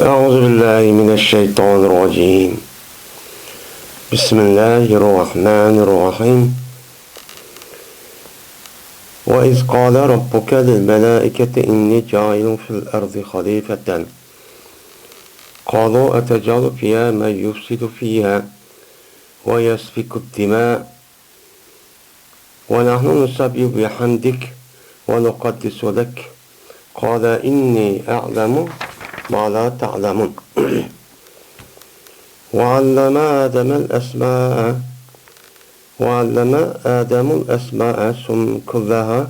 أعوذ بالله من الشيطان الرجيم. بسم الله الرحمن الرحيم. وإذ قال ربك للملائكة إني جاعل في الأرض خليفة قالوا أتجعل فيها من يفسد فيها ويسفك الدماء ونحن نسبح بحمدك ونقدس لك قال إني أعلم ما لا تعلمون. وعلم آدم الأسماء كلها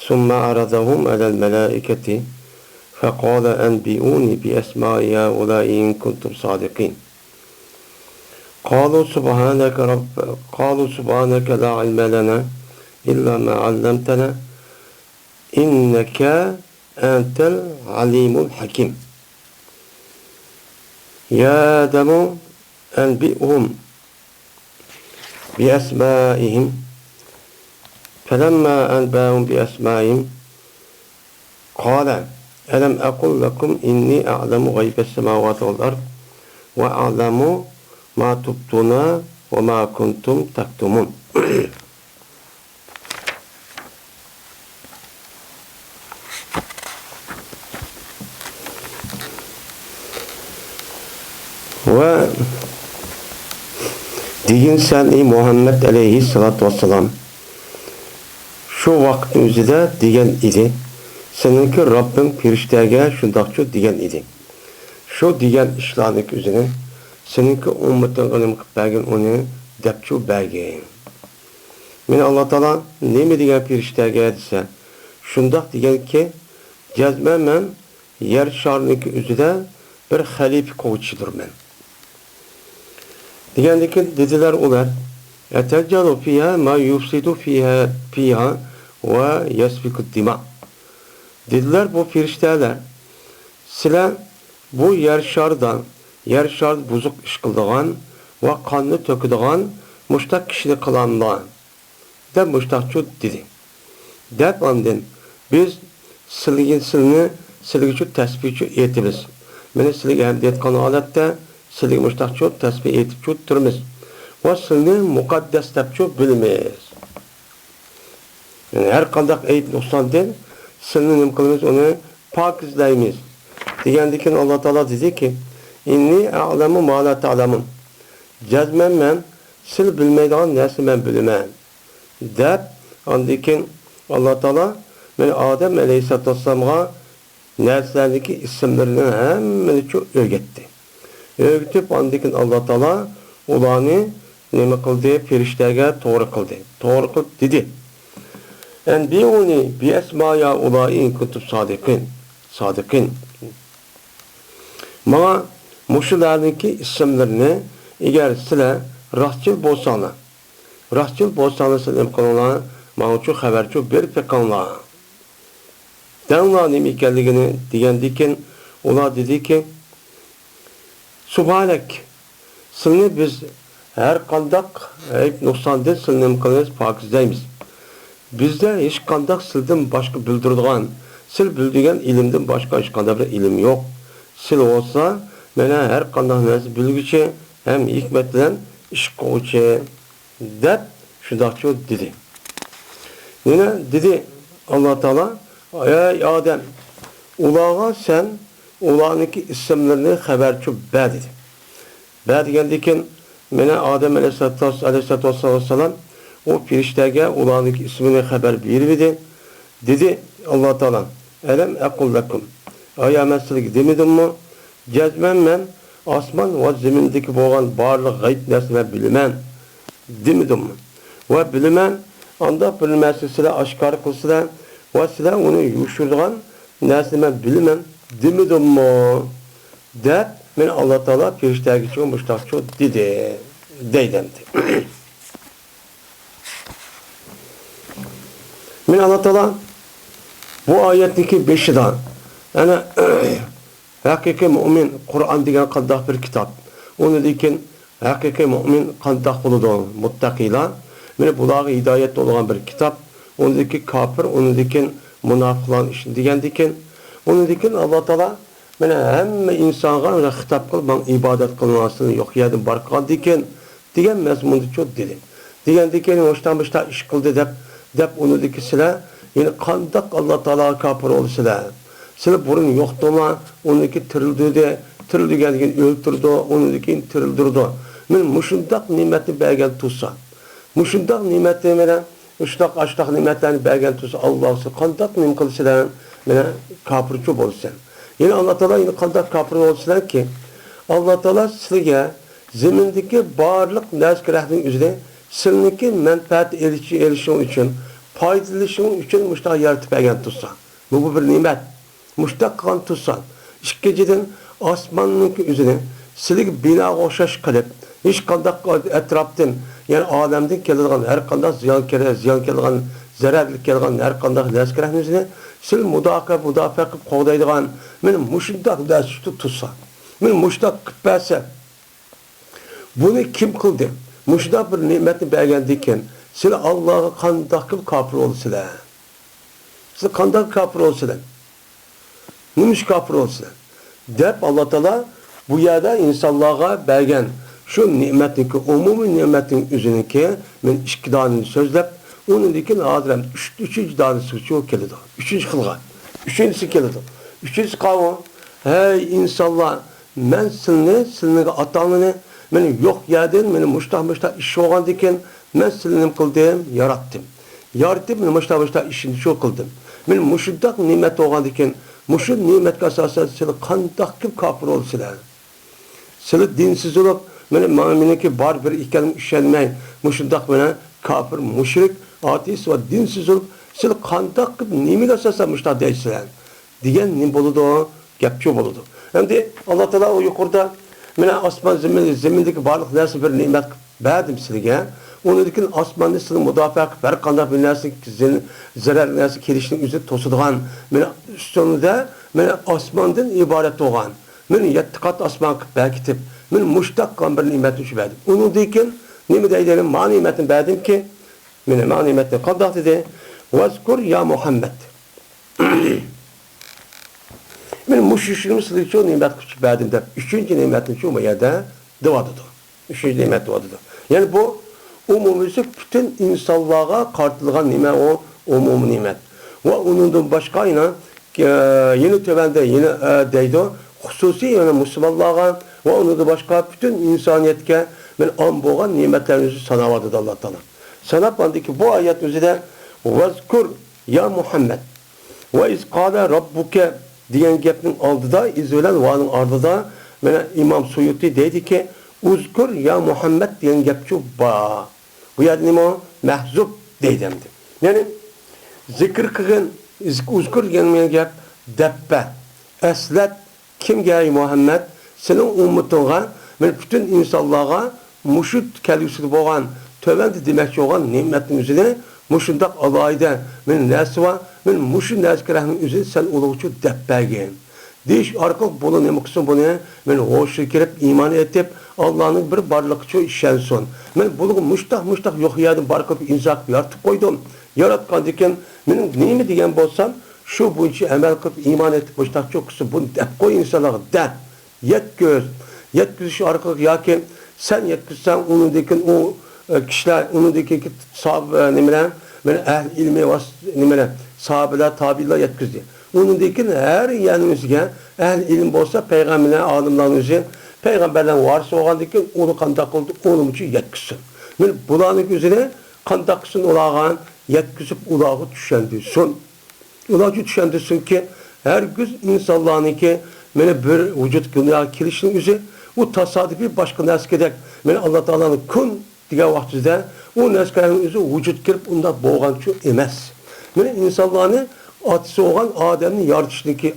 ثم عرضهم على الملائكة فقال أنبئوني بأسماء هؤلاء إن كنتم صادقين. قالوا سبحانك لا علم لنا إلا ما علمتنا إنك أنت العليم الحكيم. يا آدم أنبئهم بأسمائهم فلما أنبأهم بأسمائهم قال ألم أقل لكم إني أعلم غيب السماوات والأرض وأعلم ما تبدون وما كنتم تكتمون. Ve deyin sen Muhammed aleyhissalatu vesselam şu vaktin üzere degan idi. Seninki Rabbim firishtaga shundoqchu degan idi. Şu degan ishlarning o'zini seninki ummating ilm qilib bergan uni debchu bergan. Meni Alloh taolo nima degan firishtaga desa, shundoq deganki, jazman men yer sharining o'zida bir xalifa qovchidirman. Degandiki dedilar ular Eteccalu fiha ma yufsidu fiha ve yasfiku dima. Dediler bu firishtalar sizlar bu yer shar buzuq ish qiladigan va qonni to'kadigan mushtaq kishini qilamlar deb mushtaqchu dedi. Deb ondan biz sizlarga shu tasbihchi aytamiz. Meni sizlarga ham aytgan holatda sizlarga mushtaqchu tasbih aytib turamiz. Va sizni muqaddas debchu bilmaymiz. Yani her qanday ayb nuqsondan sizni nima qilamiz, uni pokizlaymiz. Degandikin Alloh taolo dedi ki inni a'lamu ma la ta'lamun. Jazman men siz bilmaydigan narsani men bilaman. Deb ondikin Alloh taolo men Odam alayhissalatu vassalamga narsalarniki ismlarini hammani o'rgatdi. Öğütüp andikin Allah Teala ulanı nima qildi? Firishtaga to'g'ri qildi. To'g'ri qilib dedi. Enbiuni bi asmaya ulain kuntum sadiqin. Mana mushularniki ismlarini agar sizlar rostchil bo'lsangiz sizlar qilinglar, mana shu xabarchi berib qo'yinglar. Danlar nima ekanligini degandikin ular dediki Subhanak, sizni biz her qandaq ayb nuqsondan sizni nima qilamiz, pokizlaymiz. Bizda hech qandaq sizdan boshqa bildiradigan, siz bildigan ilmdan boshqa hech qanday bir ilm yo'q. Siz olsa, mana har qanday narsa bilguchi, ham hikmat bilan ish qiluvchi deb shundoqcha dedi. Yana dedi Alloh taolo, ey odam, ularga sen ularniki ismlarini xabarchi ber dedi. Ber degandikin mena Odam alayhissalatu vassalam o firishtaga ularniki ismini xabar berdi. Dedi Alloh taolo, "Alam aqul lakum." Ayaman sizga demedimmi? Jazman men osmon va zamindagi bo'lgan barliq g'ayb narsani bilaman. Demedimmi? Va bilaman, unda bilmasni sizlar oshkor qilsizlar va sizlar uni yushirgan narsani bilaman. Demedimmi? Deb men Alloh taolo firishtaga mushtaqchu dedi. Deydimdi. Men Alloh taolo bu oyatniki 5-dan ana haqiqiy mu'min Qur'on degan qandoq bir kitob. Uni lekin haqiqiy mu'min qandoq bo'ladi? Muttaqilar. Meni bularga hidoyat bo'lgan bir kitob. Undaki kafir, undaki munofiqlar ish degandikin Onun için Allah Teala Mana hamma insonga xitob qilib, "Men ibodat qilmasini yo'q yerdan barqan" degan mazmunda cho'p dedi. Degandan keyin o'shtan ish qildi deb unidiki sizlar, ya'ni qandoq Alloh taolo kofir bo'lsizlar. Sizlar burun yo'qdinglar, uniki tirildigan o'ltirdi, uniki tirildirdi. Men mushundaq ne'matni bergan tursa, mushundaq ne'matni bilan Uştaq nimetlerini bergen tutsa Allah'sı kandak nim kılsılar mene kapırçı bolsun. Yine Allah Teala yine kandak kapır olsunlar ki Allah Teala sizge zemindeki barlık nezkirahının üzerine sizinki menfaat erişim için faydalaşım için muştaq yaratıp bergen tutsa. Bu bir nimet. Muştaq kan tutsa. İşkeceden asmanın üzerine sizge bina oşaş kılıp hiç kandak etraftan yani alemden keladigan her qanday ziyon keladigan zararlik keladigan her qanday lashkarimizni sil mudofaa qilib qo'g'daydigan men mushundaq dashtu tutsa men mushtaq qilib bersa buni kim qildi mushundaq bir ne'matni bergandan keyin sil Allohga qanday qilib kofir bo'lsizlar siz qanday kofir bo'lsizlar nimish kofir bo'lsizlar deb Alloh taolo bu yerda insonlarga bergan şu nimetindeki umumi nimetin üzerindeki men iki tane sözlep onun dikin adrem üçüncü tanesi çok keledi. Üçüncü kılga. Üçüncüsü keledi. Üçüncüsü kavga. Hey insanlar men sizin atanını men yok yerden men muştah iş olgan diken men sizin kıldım yarattım. Yarattım men muştah işini çok kıldım. Men muşuddak nimet olgan diken muşud nimet kasası sizi kandak gibi kafir olsunlar. Sizi dinsiz olup meniki bar bir ikenim işenmey, muşundak bana kafir, müşrik, ateist ve dinsiz olup, siz kandak nimi asasamışlar deysiler. Diyen nim boludu o, gepçi boludu. Hem de Allah Teala o yukarıda, mene asman zemindeki varlık neresi bir nimet verdim sizge. Onu dikin asmanı sizin müdafaa her kandak bir neresi, zarar neresi, kelişinin üzeri tosuduğun, mene üstünde, mene asmandan ibaret olan, mene yettikat asman belki men mushtaq qilgan bir ne'matni shu berdim. Uni dekin nima deydilar? Ma ne'matni berdim ki, meni ma ne'matni qandoq dedi? Vazkur ya Muhammad. Men mushishini sizga shu ne'mat qilib berdim deb, uchinchi ne'matni shu yerda devodirdi. Uchinchi ne'mat devodirdi. Ya'ni bu umumiy bütün insonlarga qartilgan nima o umumiy ne'mat. Va undan boshqa yine tövende yine deydi, xususiy yani Müslümanlarga ve onu da başka bütün insaniyetke ben an boğan nimetlerinizi sanavadı Allah Teala. Sanaplandı ki bu ayet üzerinde vezkur ya Muhammed ve izkâle rabbuke diyen gepnin aldıda izölen vanın ardıda bana İmam Suyuti dedi ki uzkur ya Muhammed diyen gepçu ba. Bu yani o mehzub deydemdi. Yani zikir kıgın uzkur gelmeyen gep debbe eslet kim gel Muhammed senin ummutunga, men bütün insanlarga muşut kelimesi boğan, tövbendi demekçi olan nimetin üzerine muşundak alayda men nesva, men muşun nezkirahının üzerine sen uluğucu debbegin. Deyiş arkalık bunu ne mıksın bunu, men hoşu kirip iman etip Allah'ın bir barlıkçı işensin. Men bunu muştak yok yerden barkıp inzak yartıp koydum. Yaratkan diken, benim neyimi diyen bolsam, şu bu işi emel kılıp iman etip muştak çok kısa bunu dep koy insanlara dep. Yetkizişi arkalık ya ki sen yetkizsen onundaki o kişiler, onundaki sahabe ehl ilmi sahabeler, tabiler yetkizdi. Onundaki her yanımızga ehl ilim olsa peygamberler, alimlerimizi peygamberler varsa oğandaki onu kandak oldu, onun için yetkizsin. Bulanın üzerine kandaksın olağan yetkizip ulağı düşendirsin. Ulağı düşendirsin ki her gün insanların ki mene bir vücut dünya kirişinin üzü o tasadifi başka neskedek mene Allah Teala'nın kun diye vaktizde o neskenin üzü vücut kirip onda boğan şu emez. Mene insanların atısı olan Adem'in yaratışındaki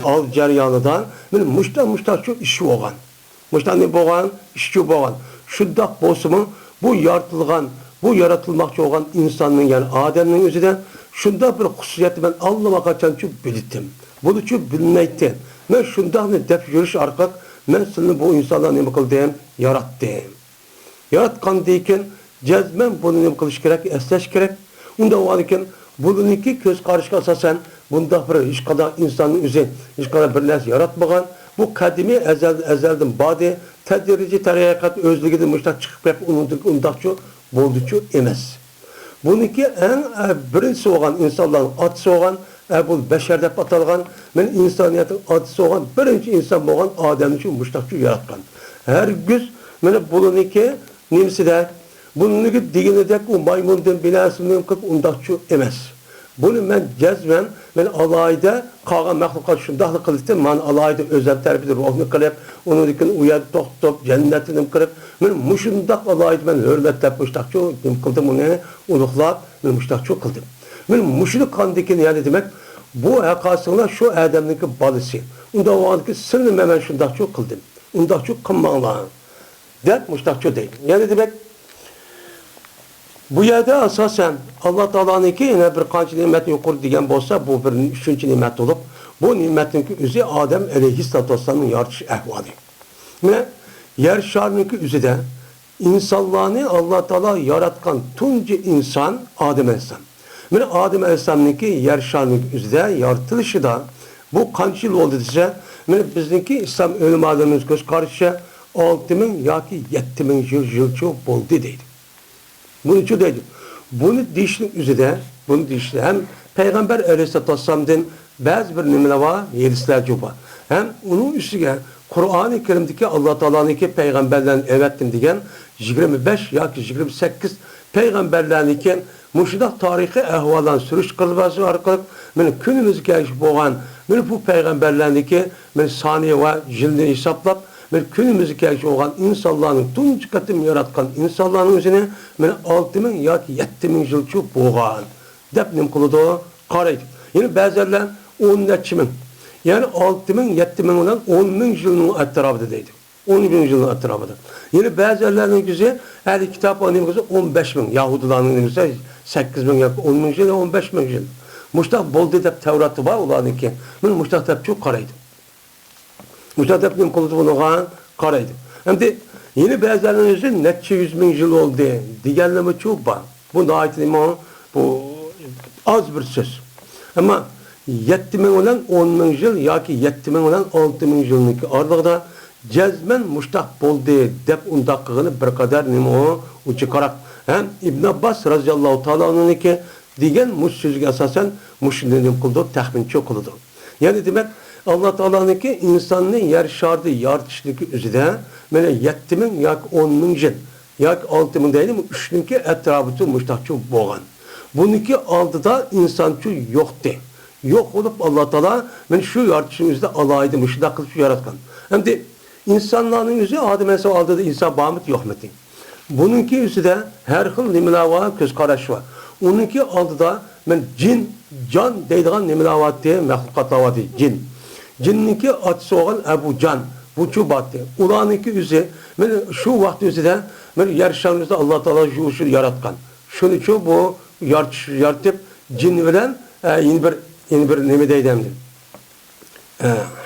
al ceryanıdan mene muşta şu işi olan. Muşta ne boğan? İşçi boğan. Şuddak bozumu bu yaratılgan, bu yaratılmakçı olan insanın yani Adem'in üzüden şunda bir hususiyeti ben Allah'a kaçan şu belirttim. Bunu şu bilmekte. Ben şundan dep yürüyüş arkak, ben seni bu insanlara ne kıldım? Yarattım. Yaratkan deyken, cezmen bunu ne kılış gerek, esleş gerek. Onda o anken, bununki göz karışık asasen, bunda bir hiç kadar insanın özü, hiç kadar bir narsa yaratmagan. Bu kadimi ezelden badi tedirici tarakat özlüğünden müştak çıkıp hep undakçı bolduçu emas. Buniki en birinci olan insanların atısı olan bu beşer dep atalgan, men insaniyetin atısı olan birinci insan olan Adem için müştakçı yaratkan. Her güz men buniki nimsi de buniki diginidek o maymundan bilasının kıp undakçı emas. Bunu men cezmen men alayda kalan mahlukat şundaqlı kılıstım man alayda özel terbidir ruhunu kılıp onu dikin uyar toktop cennetini kılıp men muşundaq alayda men hürmetlep müştakçı kıldım onu uluqlap men müştakçı kıldım. Men muşuluk kandikin yani demek bu hakasında şu Adem'deki balısı. Unda o andaki sırrını hemen şundaqçı kıldım. Undaqçı kılmağlar. Dep müştakçı değil. Yani demek bu yerde asasen Allah Teala'nınki yine bir kançı nimet yukur diyen bolsa bu bir üçüncü nimet olup bu nimetinki üzü Adem aleyhissalatu vesselam'ın yaratış ehvali. Ve yer şarınınki üzü de insanlarını Allah Teala yaratkan tuncu insan Adem aleyhisselam. Ve Adem aleyhisselam'ınki yer şarınınki üzü de yaratılışı da bu kançı yıl oldu ise bizimki İslam ölümalarımız göz karşı 6.000 ya ki 7.000 yıl çok boldu değil. Bunun için deydi. Bunu dişinin üzerinde, bunu dişli hem Peygamber Aleyhisselatü Vesselam'dan bazı bir nimeler var, yerisler var. Hem onun üstüne Kur'an-ı Kerim'deki Allah Teala'nınki peygamberlerin evettim diyen 25 ya ki 28 peygamberlerinki muşidak tarihi ehvalan sürüş kılması arkalık günümüz gelişip olan bu peygamberlerinki saniye ve jilini hesaplap günümüz gelişip olan insanların tunç katım yaratkan insanların üzerine 6.000 ya ki 7.000 yıl çok boğan depnim kılıdı karaydı. Yani bazılarlar 10.000 yani 6.000 7.000 olan 10.000 yılının etrafında deydi. 10.000 yılının etrafında. Yani bazılarının güzel her kitap anlayım güzel 15.000 Yahudilerin güzel 8.000 ya 10.000 yıl 15.000 yıl. Muştak boldu dep Tevrat'ı var olanın ki. Muştak dep çok karaydı. Muştak dep nim kılıdı bunu karaydı. Hem de yeni bazılarının yüzü netçe 100.000 yıl oldu. Diğerleme çok var. Bu da ait bu az bir söz. Ama 7.000 olan 10.000 yıl ya ki 7.000 olan 6.000 yıllık ardıqda cezmen muştak boldu dep undaqığını bir kadar nima o uçukarak hem İbn Abbas radıyallahu ta'ala anh'ın ki diyen muş sözüge asasen muşinin kıldı tahmin çok kıldı. Yani demek Allah Teala'nın ki insanın yer şardı yaratışlıkı üzere böyle 7.000 ya 10.000 yıl ya 6.000 değil mi 3'ünki etrafı muştakçı boğan. Bununki aldıda insançı yoktu. Yok olup Allah Teala ben şu yaratışın üzerinde alaydı müştak kılıp yaratkan. Hem de insanların yüzü Adem Aleyhisselam aldığı insan bağımlık yok metin. Bununki yüzünde her hıl nimeler var, göz karşı var. Onunki aldıda ben cin, can deydiğin nimeler var diye mehlukatlar var diye cin. Cinninki atısı olan Ebu Can, bu çubattı. Ulanınki yüzü, ben şu vakti yüzünde ben yarışlarımızda Allah Teala şu yaratkan. Şunu şu bu yaratıp cin veren yeni bir nime deydemdi.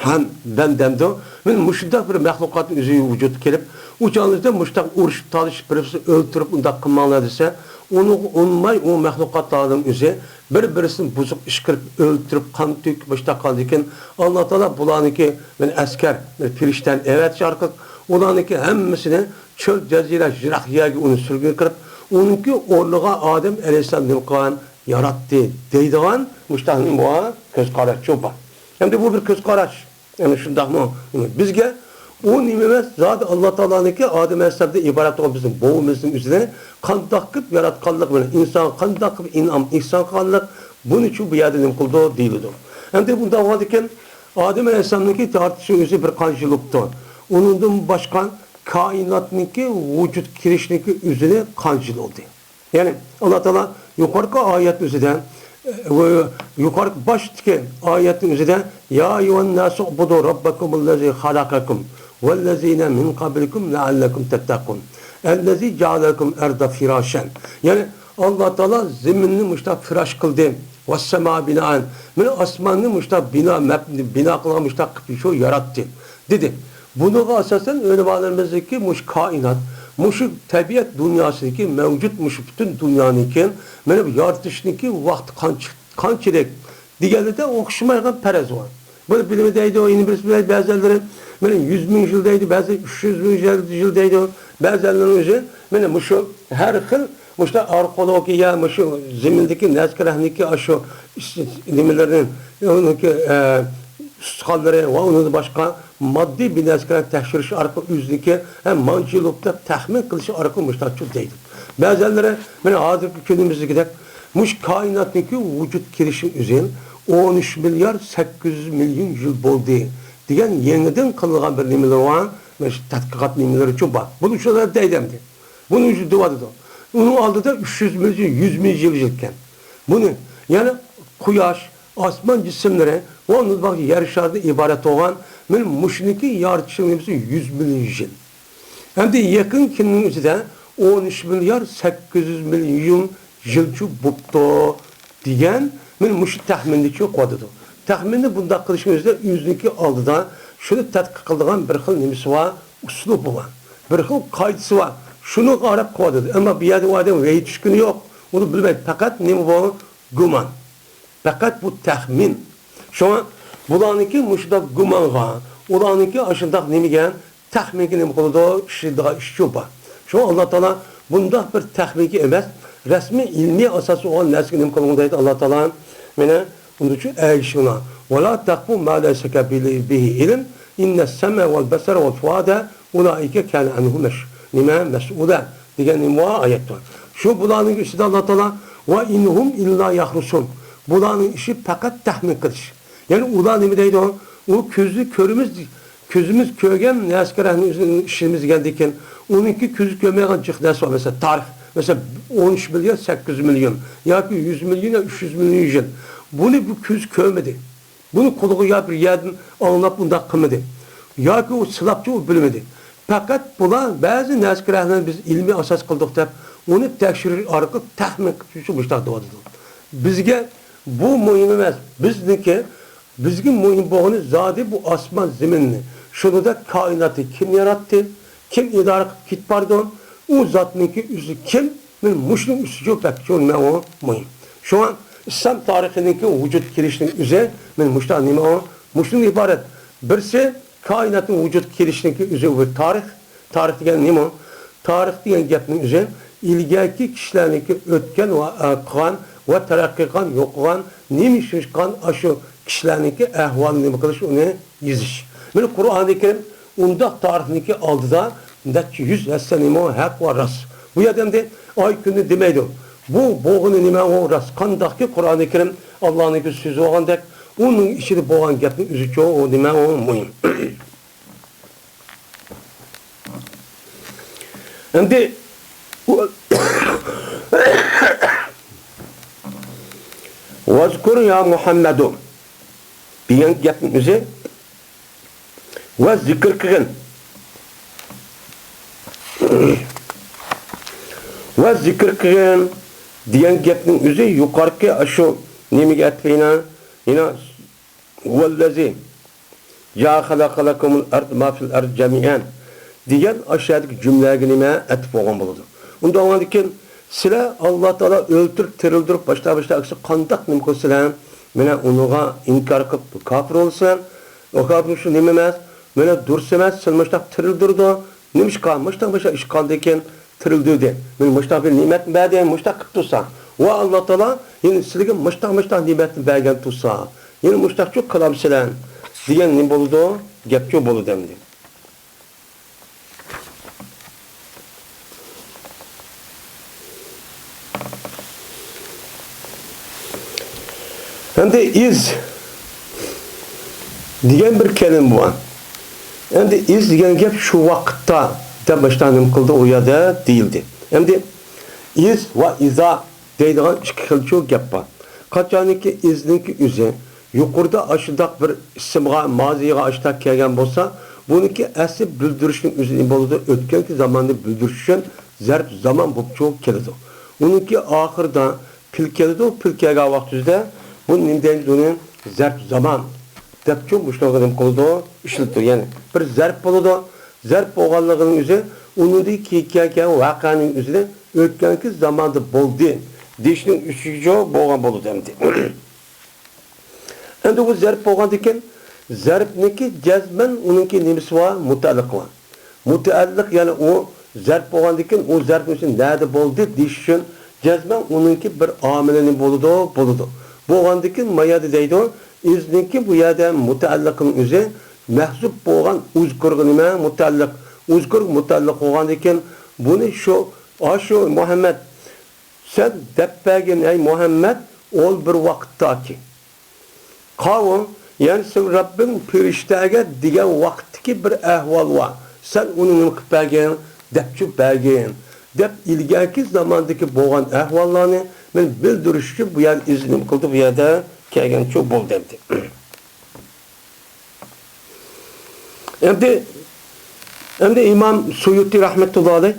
Han ben demdi. Ben müştak bir mehlukatın üzeri vücut kelip uçağınızda müştak uğraş talışıp birisi öldürüp unda kılmanlar dese onu onmay o mehlukatların üzeri birisini bozuk işkirip öldürüp kan tük müştak kaldıkken Allah Teala bulanınki ben asker bir pirişten evet şarkı olanınki hemmesine çöl cezire jirak yagi onu sürgün kırıp onunki orluğa Adem Aleyhisselam kan yarattı deydiğin müştakın bu göz kararı var. Hem de bu bir göz kararı. Yani şundak mı? Bizge o nimet zaten Allah Teala'nınki Adem Aleyhisselam'da ibaret olan bizim boğumuzun üzerine kandakıp yaratkanlık böyle insan kandakıp inam ihsan kanlık bunun için bu yerde kıldığı değildir. Hem de bunda varken Adem Aleyhisselam'ınki tartışı üzeri bir kancılıktı. Onun başkan kainatınki vücut kirişindeki üzerine kancıl oldu. Yani Allah Teala yukarıki ayet üzerinden yukarı baştaki ayetin üzerinde ya eyyühen nasu ubudu rabbakumullezî halakakum vellezîne min kablikum leallekum tettakun ellezî cealekum erda firâşen yani Allah Teala zeminini müştak firaş kıldı ve semâ binâen asmanını müştak bina kılan müştak bir şey yarattı dedi. Bunu asasen ölümalarımızdaki muş kainat muşu tabiat dünyasındaki mevcut bütün dünyanınki benim yaratışındaki vakti kançırek Diğerleri de okşumaygan perez var. Bunu bilimi deydi o, yeni birisi bileydi, bazıları benim 100 bin yıl deydi, bazı 300 bin yıl deydi o, bazılarının özü, benim şu her yıl, işte arkeologiya, şu zemindeki nezkerehniki, şu nimelerinin, onunki üsthalları ve onun başka maddi bir nezkereh tekşiriş arka yüzdeki hem mancılıkta tahmin kılışı arka müştakçı deydi. Bazıları benim hazır günümüzde gider, kainattaki vücut kirişin üzerine 13 milyar 800 milyon yıl boldu diyen yeniden kılınan bir nimeler var. Tatkikat nimeleri çok var. Bunu şurada deydemdi. Bunu üçü duvadı da. Onun aldı da 300 milyon, 100 milyon yılken. Bunu yani kuyaş, asman cisimleri onun bak yer şartı ibaret olan benim muşniki yarışın 100 milyon yıl. Hem de yakın kinin üzerinde 13 milyar 800 milyon yılçı buptu diyen men muş tahmindeki koydu. Tahmini bunda kılışın üzerinde yüzünki aldı da şunu tadqiq kıldığın bir xil nimesi var, uslubu var. Bir xil kaydısı var. Şunu arab koydu. Ama bir yerde o adam vey düşkünü yok. Onu bilmeydi. Fakat nime bu? Guman. Fakat bu tahmin. Şu an bulanınki muşda guman var. Ulanınki aşındak nime gen tahminki nime koydu. İşte daha iş yok. Şu an Allah Teala bunda bir tahminki emez. Resmi ilmi asası olan nesli nime koydu. Allah Teala mene bunun için ey şuna. وَلَا تَقْفُ مَا لَيْسَكَ بِهِ اِلْمٍ اِنَّ السَّمَّ وَالْبَسَرَ وَالْفُعَادَ اُولَٰئِكَ كَانَ عَنْهُ مَسْئُولًا diyen imva ayet var. Şu bulanın işi de Allah Teala وَاِنْهُمْ اِلَّا يَحْرُسُونَ bulanın işi fakat tahmin kılış. Yani ulan nemideydi o? O közümüz kögen ne askerahın işimiz geldikken onunki közü kömeyen çıktısı var. Mesela tarih. Mesela 13 milyon 800 milyon. Ya ki 100 milyon ya 300 milyon yıl. Bunu bu köz kömedi. Bunu kuluğu ya bir yerden anlap bunda kılmadı. Ya ki o sılapçı o bilmedi. Fakat buna bazı neskerahlarını biz ilmi asas kıldık da onu tekşirir arka tahmin kılışın müştak doğadı. Bizge bu mühim emez. Bizge mühim boğunu zade bu asman zeminini. Şunu da kainatı kim yarattı? Kim idare kit pardon? O zatınki üstü kim? Ben muşlum üstü yok da ki o mühim. Şu an İslam tarihindeki vücut kirişinin üzeri ben muştak nime o? Muşlum ibaret. Birisi kainatın vücut kirişindeki üzeri bir tarih. Tarih diyen nime o? Tarih diyen gapning üzeri ilgaki kişilerdeki ötken ve akıgan ve terakkikan yokugan nime şişkan aşı kişilerdeki ahvalini nime kılış onu yiziş. Ben Kur'an-ı Kerim undaq tarihindeki aldıda ndaki 100 esse nime o hak ve ras. Bu yadamda ay günü demeydi. Bu boğunu nime o ras. Kandaki Kur'an-ı Kerim Allah'ın bir sözü oğandak onun içinde boğan gapning üzücü o nime o mühim. Şimdi وَذْكُرْ ya Muhammed'u diyen gapning üzü ve zikir kılın. Ve zikir kılın diyen gapning üzü yukarıki aşu nemi etfeyna yine vellezi ya halakalakumul ard ma fil ard cemiyen diyen aşağıdaki cümleye nime etf olgan buludu. Bunda olan diken sizler Allah Teala öldürüp tirildirip başta aksı kandak nemi kılsılan mene onuğa inkar kılıp kafir olsan o kafir şu nemi emez mene dursemez sen başta tirildirdi nemiş kalmış da başta iş kaldıyken tirildirdi. Men başta bir nimet verdi başta kıp tutsa ve Allah Teala yine sizlerge başta nimet vergen tutsa yine başta çok kalam silen diyen ne buludu gepço bolu demdi. Hem de iz diyen bir kelim var. Hem de iz diyen gep şu vakitte de başlanım kıldı o ya da değildi. Hem de iz ve iza deydiğin iki xil gep var. Kaçaniki izninki üzü yukarıda aşıdak bir isimga, maziye aşıdak kelgen bolsa bununki asli bildirişin üzerine boludu. Ötkenki zamanda bildirişin zerp zaman bu çok kelidi. Bununki ahırda pil kelidi. Pil kelga vaktüzde bunun nimden zerp zaman dep çok müştağıdım kıldı. İşletir yani. Bir zerp boludu. Zerp boğallığının üzerine onundaki kelgen vakanın üzerine ötkenki zamanda boldu. Dişinin üçüncü boğan bolu demdi. Endi bu zarf bo'lgan ekan, zarfniki jazman uningki nimasi var, mutaalliq var. Mutaalliq yani o zarf bo'lgan ekan, o zarf uchun nerede bo'ldi deyish uchun jazman uningki bir omilini bo'ladi. Bo'lgan ekan, mayada deydi, izniki bu yerda mutaalliqning o'zi mahzub bo'lgan uzkurga nima mutaalliq. Uzkur mutaalliq bo'lgan ekan, buni şu Muhammed sen deppagin ey Muhammed ol bir vaqtdaki. Qavm yani sen Rabbim firishtaga degan vaqtdagi bir ahvol var. Sen uni nima qilib bergin, debchu bergin. Deb ilgarki zamondagi bo'lgan ahvollarni men bildirish uchun bu yer iznim qildi, bu yerda kelgan shu bo'ldi dedi. Endi İmam Suyuti rahmetullohi alayh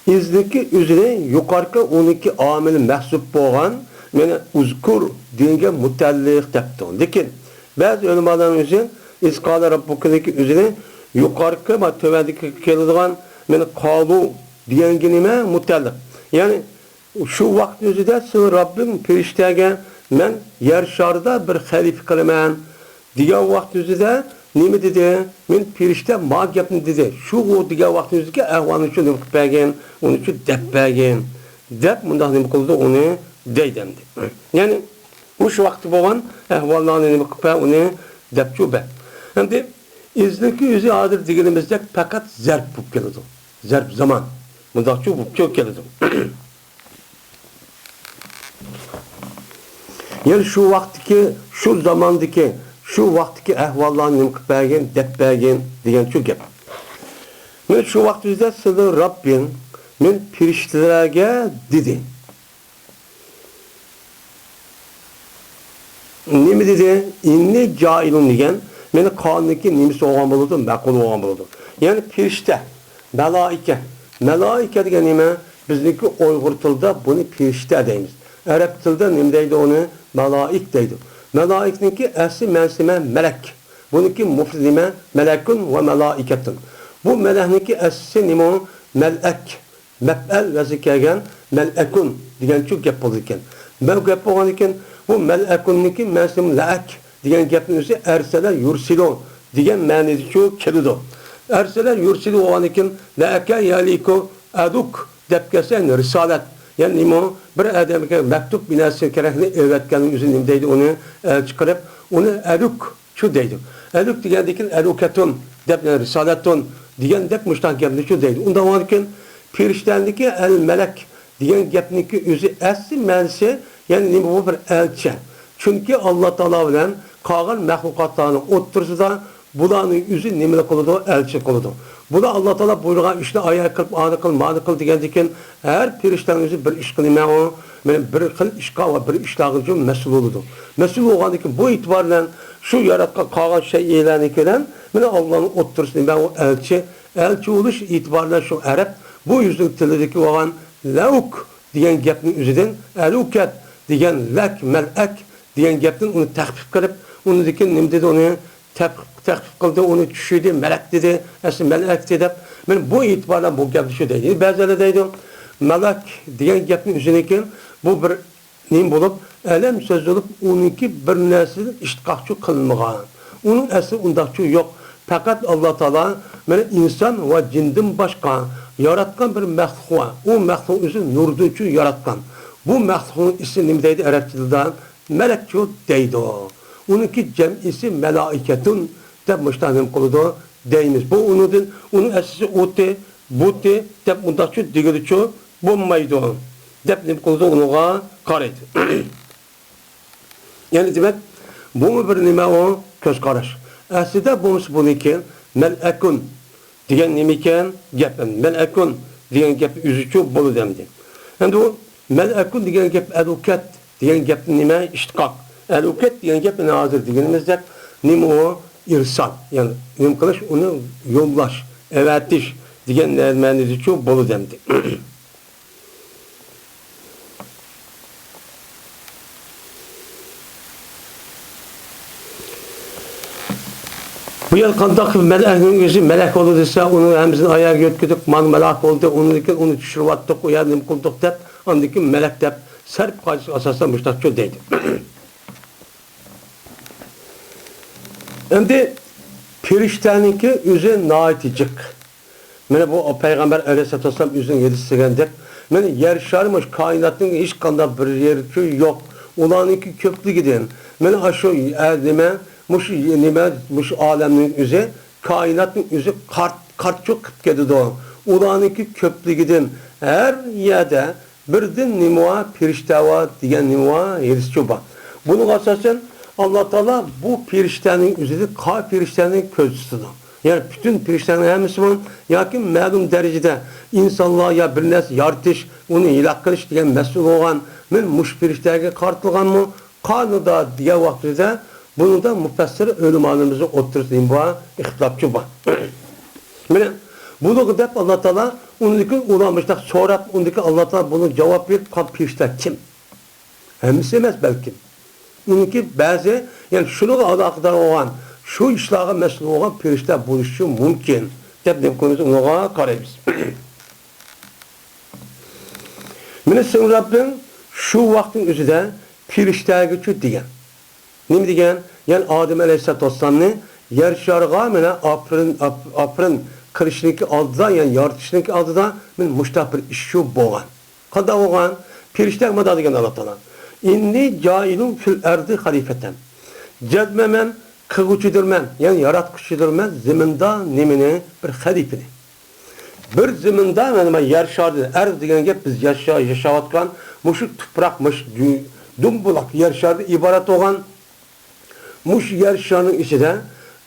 izniki o'zini yuqorqi 12 omil mahsub bo'lgan meni uzkur degan mutaalliq debdi. Lekin ba'zi ulamolarning o'zi isqala robbukniki o'zini yuqorqi va tövendiki keladigan meni qalu deganga nima mutaalliq. Ya'ni shu vaqt o'zida sen Rabbim firishtaga men yer sharida bir xalifa qilaman degan vaqt o'zida nima dedi? Men firishta ma gapni dedi. Shu degan vaqt o'zida ahvolni uchun nima qilib bergan, uni uchun deb bergan. Deb bunday nima qildi uni deydim. Ya'ni o'sha vaqt bo'lgan ahvollarni nima qilib uni deb cho'ba. Endi izniki o'zi hozir deganimizdek faqat zarf bo'lib keladi. Zarf zaman. Bunday bo'lib keladi. Yani şu vaqtdagi, şu zamondagi, şu vaqtdagi ahvollarni nima qilib bergan, deb bergan degan shu gap. Men shu vaqtda sizning Rabbing men firishtalarga dedi. Nima dedi? Inni jailun degan, meni qonuniki nimasi olgan bo'ladi, ma'qul olgan bo'ladi. Ya'ni firishta, malaika. Malaika degan nima? Bizniki Uyg'ur tilida buni firishta deymiz. Arab tilida nima deydi uni? Malaik deydi. Malaikniki asli mansima melek. Buniki mufrad nima? Melekun ve malaikatun. Bu melekniki asli nima? Melek. Mef'al vazi kelgan melekun degan shu gap bo'ldi ekan. Bu gap bo'lgan ekan, bu melekunniki mansim laak degan gapning o'zi arsala yursilu degan ma'noda shu keladi. Arsala yursilu bo'lgan ekan, laaka yaliku aduk deb kelsa risolat. Yani nima bir adamga maktub binasi kerakli öğretkenin üzerine deydi onu çıkarıp onu eluk şu deydi. Eluk degandikin elukatun deb risalatun degan deb muştaq gapni şu deydi. Unda varken firishtaniki el melek degan gapniki o'zi asli ma'nosi yani nima bu bir elchi. Çünkü Allah Taala bilan qolgan mahluqotlarning o'ttirisida bularning o'zi nima qiladi? Elchi qiladi. Bu da Allah Taala buyurgan işte ayağa kılıp ağrı kıl, mağrı kıl degan her firishtaning o'zi bir ish qilmayman o, men bir xil ishqa va bir ishlag'i uchun mas'ul bo'ladi. Mas'ul bo'lgandan keyin bu e'tibor bilan shu yaratgan qolgan shay e'lani kelan, meni Allohning o'ttirisini ben o elchi bo'lish e'tibor bilan shu arab bu yuzlik tilidagi bo'lgan lauk degan gapning o'zidan alukat degan lak malak degan gapdan uni tahqiq qilib, unidagi nima dedi uni tahqiq qildi, uni tushirdi, melek dedi, asli melek dedi. Men bu itibarla bu gapni shu deydi. Ba'zilar deydi, melek degan gapning o'ziniki bu bir nim bo'lib, alam so'z bo'lib, uniki bir narsani ishtiqoqchi qilmagan. Uning asli undaqchi yo'q. Faqat Alloh taolo meni inson va jindan boshqa yaratgan bir maxluq var. O maxluq o'zi nurdan uchun yaratgan. Bu maxluqning ismi nima deydi arab tilida? Melekchi deydi. Uniki jam'isi malaikatun deb mushtanim qiladi deymiz. Bu uning asli o'ti, buti deb undaqchi degilichi bo'lmaydi. Deb nim qiladi unuga qaraydi. Yani demek bu bir nima o ko'z qarash. Aslida buniki malakun degan nima ekan gap. Malakun degan gap o'zicha bo'ladi demdi. Endi u malakun degan gap adukat degan gap nima ishtiqoq. Alukat degan gap hozir deganimizda nima o irsal, yani nima qilish, uni yo'llash, avatish degan ma'noda shu bo'ladi demdi. Bu yıl qandaq melekning o'zi melek bo'ldi desa, uni hamimizning oyog'iga o'tkazib, "Man melek bo'ldi, uni tushirib atdik, u yerni nima qildik" deb, ondan keyin melek deb sarf qilish asosida mushtaqcho deydi. Endi perişteninki özü naitecek. Mene bu Peygamber Aleyhisselatü Vesselam özünü yetiştirgen dep. Mene yer şarmış kainatın hiç kanda bir yeri yok. Ulanınki köklü giden. Mene aşo nime muş aleminin özü kainatın özü kart çok kıtkedi doğan. Ulanınki köklü giden. Her yerde birden nimua perişteva diyen nimua yetiştiriyor bak. Bunun asasen Allah Teala bu periştenin üzerinde periştenin közcüsüdür. Yani bütün periştenin hem Müslüman yakin məlum derecede insanlığa ya bir nes yartış, onu ilak kılış diyen mesul olan men muş perişterge kartılgan mı? Kanıda diye vaktide bunu da müfessir ölüm anımızı oturtayım bu ihtilapçı var. Bunu gidip Allah Teala ondaki ulanmışlar sonra ondaki Allah Teala bunu cevap verip perişter kim? Hemisi emez belki. Onunki bazı yani şunu alakadar olan şu işlağa mesul olan perişte buluşu mümkün. Dep konusu ona karayız. Mene sen Rabbim şu vaktin özüde perişteye geçiyor diyen. Ne diyen? Yani Adem Aleyhisselatü Vesselam'ı yer şarga mene apırın kırışınki aldıda yani yaratışınki aldıda men muştah bir işi boğan. Kada boğan perişte mada diyen Allah Teala. İnni cailun fil erdi halifeten. Cedmemen kıgıcıdır men. Yani yaratmışıdır men. Ziminde nimine bir halifeni. Bir ziminde men yer şardı. Er diyen gep biz yaşavatkan muşuk toprakmış dumbulak yer şardı ibaret olan muş yer şarının içinde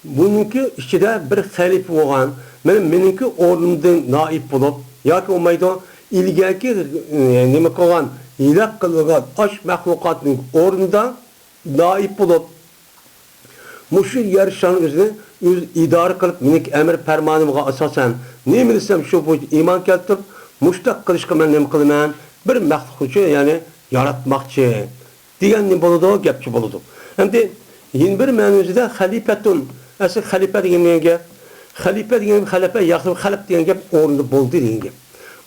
bununki içinde bir halife olan menimki ornumdan naip bulup ya ki olmaydı ilgaki nime koyan ilak kılgan aş mahlukatının ornunda naip bulup muşu yer şanın üzerine idare kılıp minik emir permanımıga asasen ne bilsem şu bu iman keltirip muştak kılışkı men nime kılman bir mahlukçu yani yaratmakçı diyen ne buludu gepçi buludu. Hem de yeni bir menüzde halifetun asıl halife diyen gep halife diyen halife yaxşı halif diyen gep ornunda buldu diyen gep.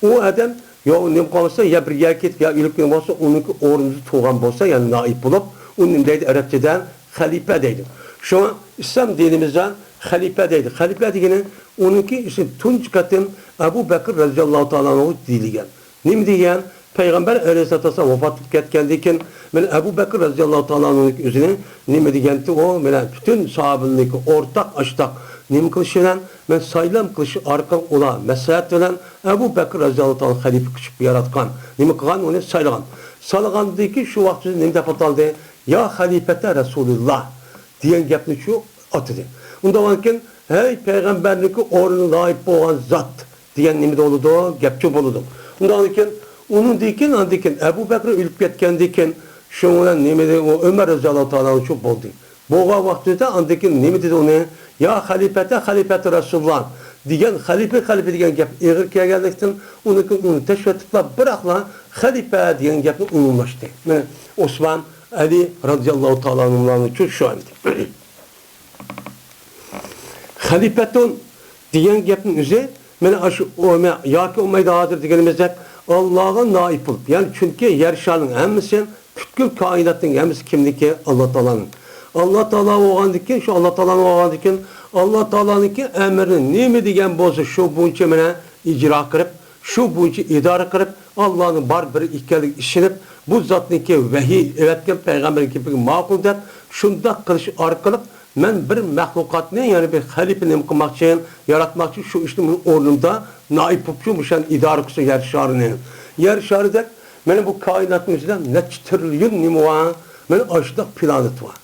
O adam ya ne kalırsa ya bir erkek ya ilk olsa onun ornuzu tuğan olsa yani naip bulup onun deydi Arapçadan halife deydi. Şu an İslam dinimizden halife deydi. Halife diyeni onunki isim tunç katın Ebu Bekir radıyallahu ta'ala'nın diligen. Ne diyen? Peygamber Aleyhisselatü Vesselam vefat etkeldiyken ben Ebu Bekir radıyallahu ta'ala'nın üzerine ne diyenti o bütün sahabındaki ortak açtak nem kılışılan ben saylam kılışı arka ola mesahat bilen Ebu Bekir radıyallahu ta'ala halife kışıp yaratkan nem kılgan onu saylagan salgandaki şu vakti nem defataldı ya halifete Resulullah diyen gepni şu atıdı. Onda varken hey peygamberlik ornu layık olan zat diyen nem de oldu gepçi buludu. Onda varken onun diken Ebu Bekir ölüp ketkendiken şundan nemede o Ömer radıyallahu ta'ala çok oldu. Boğa vaktinde andaki nemede onu ya halifete Resulullah diyen halife diyen gap eğer gelgeldikten onu teşvetipla bırakla halife diyen gapni umumlaştı. Yani Osman Ali radıyallahu ta'ala'nın çok şu anda. Halifetun diyen gapın üzeri ya ki olmayı dağıdır diyenimizde Allah'a naip olup yani çünkü yer şarının hemisi kütkül kainatın hemisi kimdiki Allah Teala'nın. Allah Teala oğandıkken şu Allah Teala'nın oğandıkken Allah Teala'nınki emrini ne mi diyen bolsa şu bunca mene icra kırıp şu bunca idare kırıp Allah'ın bar bir ikkelik işinip bu zatniki vehiy evetken peygamberin gibi makul der şunda kılış arkalık men bir mahlukatını yani bir halifini kılmak için yaratmak için şu işin ornunda naip yapıyormuşan idare kısa yer şarını. Yer şarı der benim bu kainatın içinden ne trilyon nimuva benim aşıdak planet var.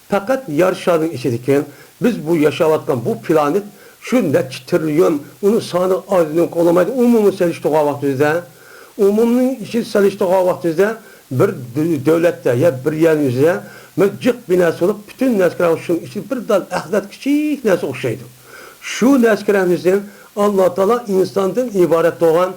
Fakat yer şarının içindeki biz bu yaşavattan bu planet şu ne trilyon onu sana azının kolamaydı umumu seliştoğa vaktizde umumun içi seliştoğa vaktizde bir devlette ya bir yerin üzerine mecik binası olup bütün neskeler şunun için bir dal ahdat küçük nesi okşaydı. Şu neskeler üzerine Allah Teala insandan ibaret olan